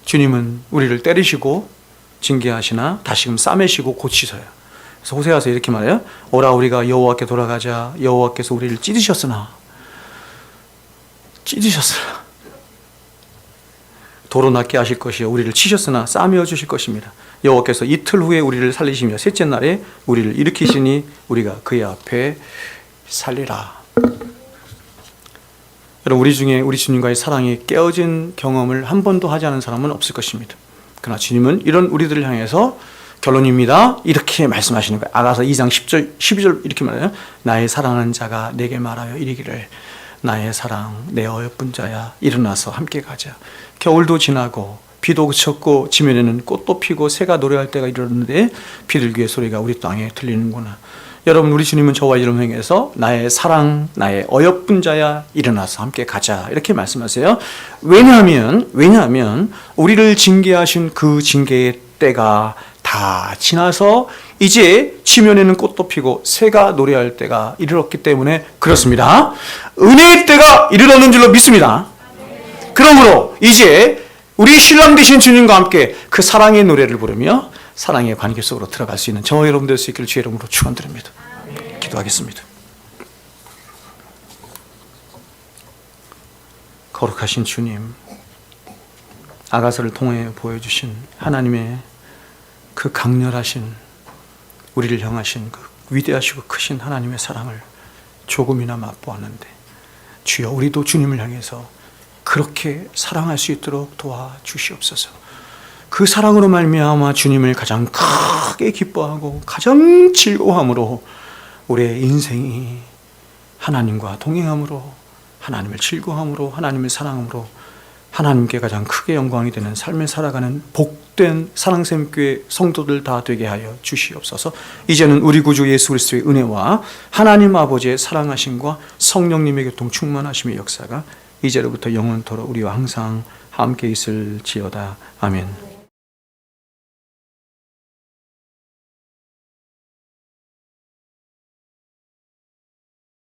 S1: 주님은 우리를 때리시고 징계하시나 다시금 싸매시고 고치셔요. 그래서 호세아서 이렇게 말해요. 오라 우리가 여호와께 돌아가자. 여호와께서 우리를 찢으셨으나 도로 낫게 하실 것이요 우리를 치셨으나 싸매어 주실 것입니다. 여호와께서 이틀 후에 우리를 살리시며 셋째 날에 우리를 일으키시니 우리가 그의 앞에 살리라. 여러분 우리 중에 우리 주님과의 사랑이 깨어진 경험을 한 번도 하지 않은 사람은 없을 것입니다. 그러나 주님은 이런 우리들을 향해서 결론입니다. 이렇게 말씀하시는 거예요. 아가서 2장 10절, 12절 이렇게 말해요. 나의 사랑하는 자가 내게 말하여 이르기를 나의 사랑 내 어여쁜 자야 일어나서 함께 가자. 겨울도 지나고 비도 그쳤고 지면에는 꽃도 피고 새가 노래할 때가 이르렀는데 비둘기의 소리가 우리 땅에 들리는구나. 여러분 우리 주님은 저와 여러분 향해서 나의 사랑 나의 어여쁜 자야 일어나서 함께 가자 이렇게 말씀하세요. 왜냐하면 우리를 징계하신 그 징계의 때가 다 지나서 이제 지면에는 꽃도 피고 새가 노래할 때가 이르렀기 때문에 그렇습니다. 은혜의 때가 이르렀는 줄로 믿습니다. 그러므로 이제 우리 신랑 되신 주님과 함께 그 사랑의 노래를 부르며 사랑의 관계 속으로 들어갈 수 있는 저와 여러분 될 수 있기를 주의 이름으로 축원드립니다. 기도하겠습니다. 거룩하신 주님, 아가서를 통해 보여주신 하나님의 그 강렬하신 우리를 향하신 그 위대하시고 크신 하나님의 사랑을 조금이나 맛보았는데 주여 우리도 주님을 향해서 그렇게 사랑할 수 있도록 도와주시옵소서. 그 사랑으로 말미암아 주님을 가장 크게 기뻐하고 가장 즐거워함으로 우리의 인생이 하나님과 동행함으로 하나님을 즐거워함으로 하나님을 사랑함으로 하나님께 가장 크게 영광이 되는 삶을 살아가는 복된 사랑샘교회 성도들 다 되게 하여 주시옵소서. 이제는 우리 구주 예수 그리스도의 은혜와 하나님 아버지의 사랑하심과 성령님의 교통 충만하심의 역사가 이제로부터 영원토록 우리와 항상 함께 있을지어다. 아멘.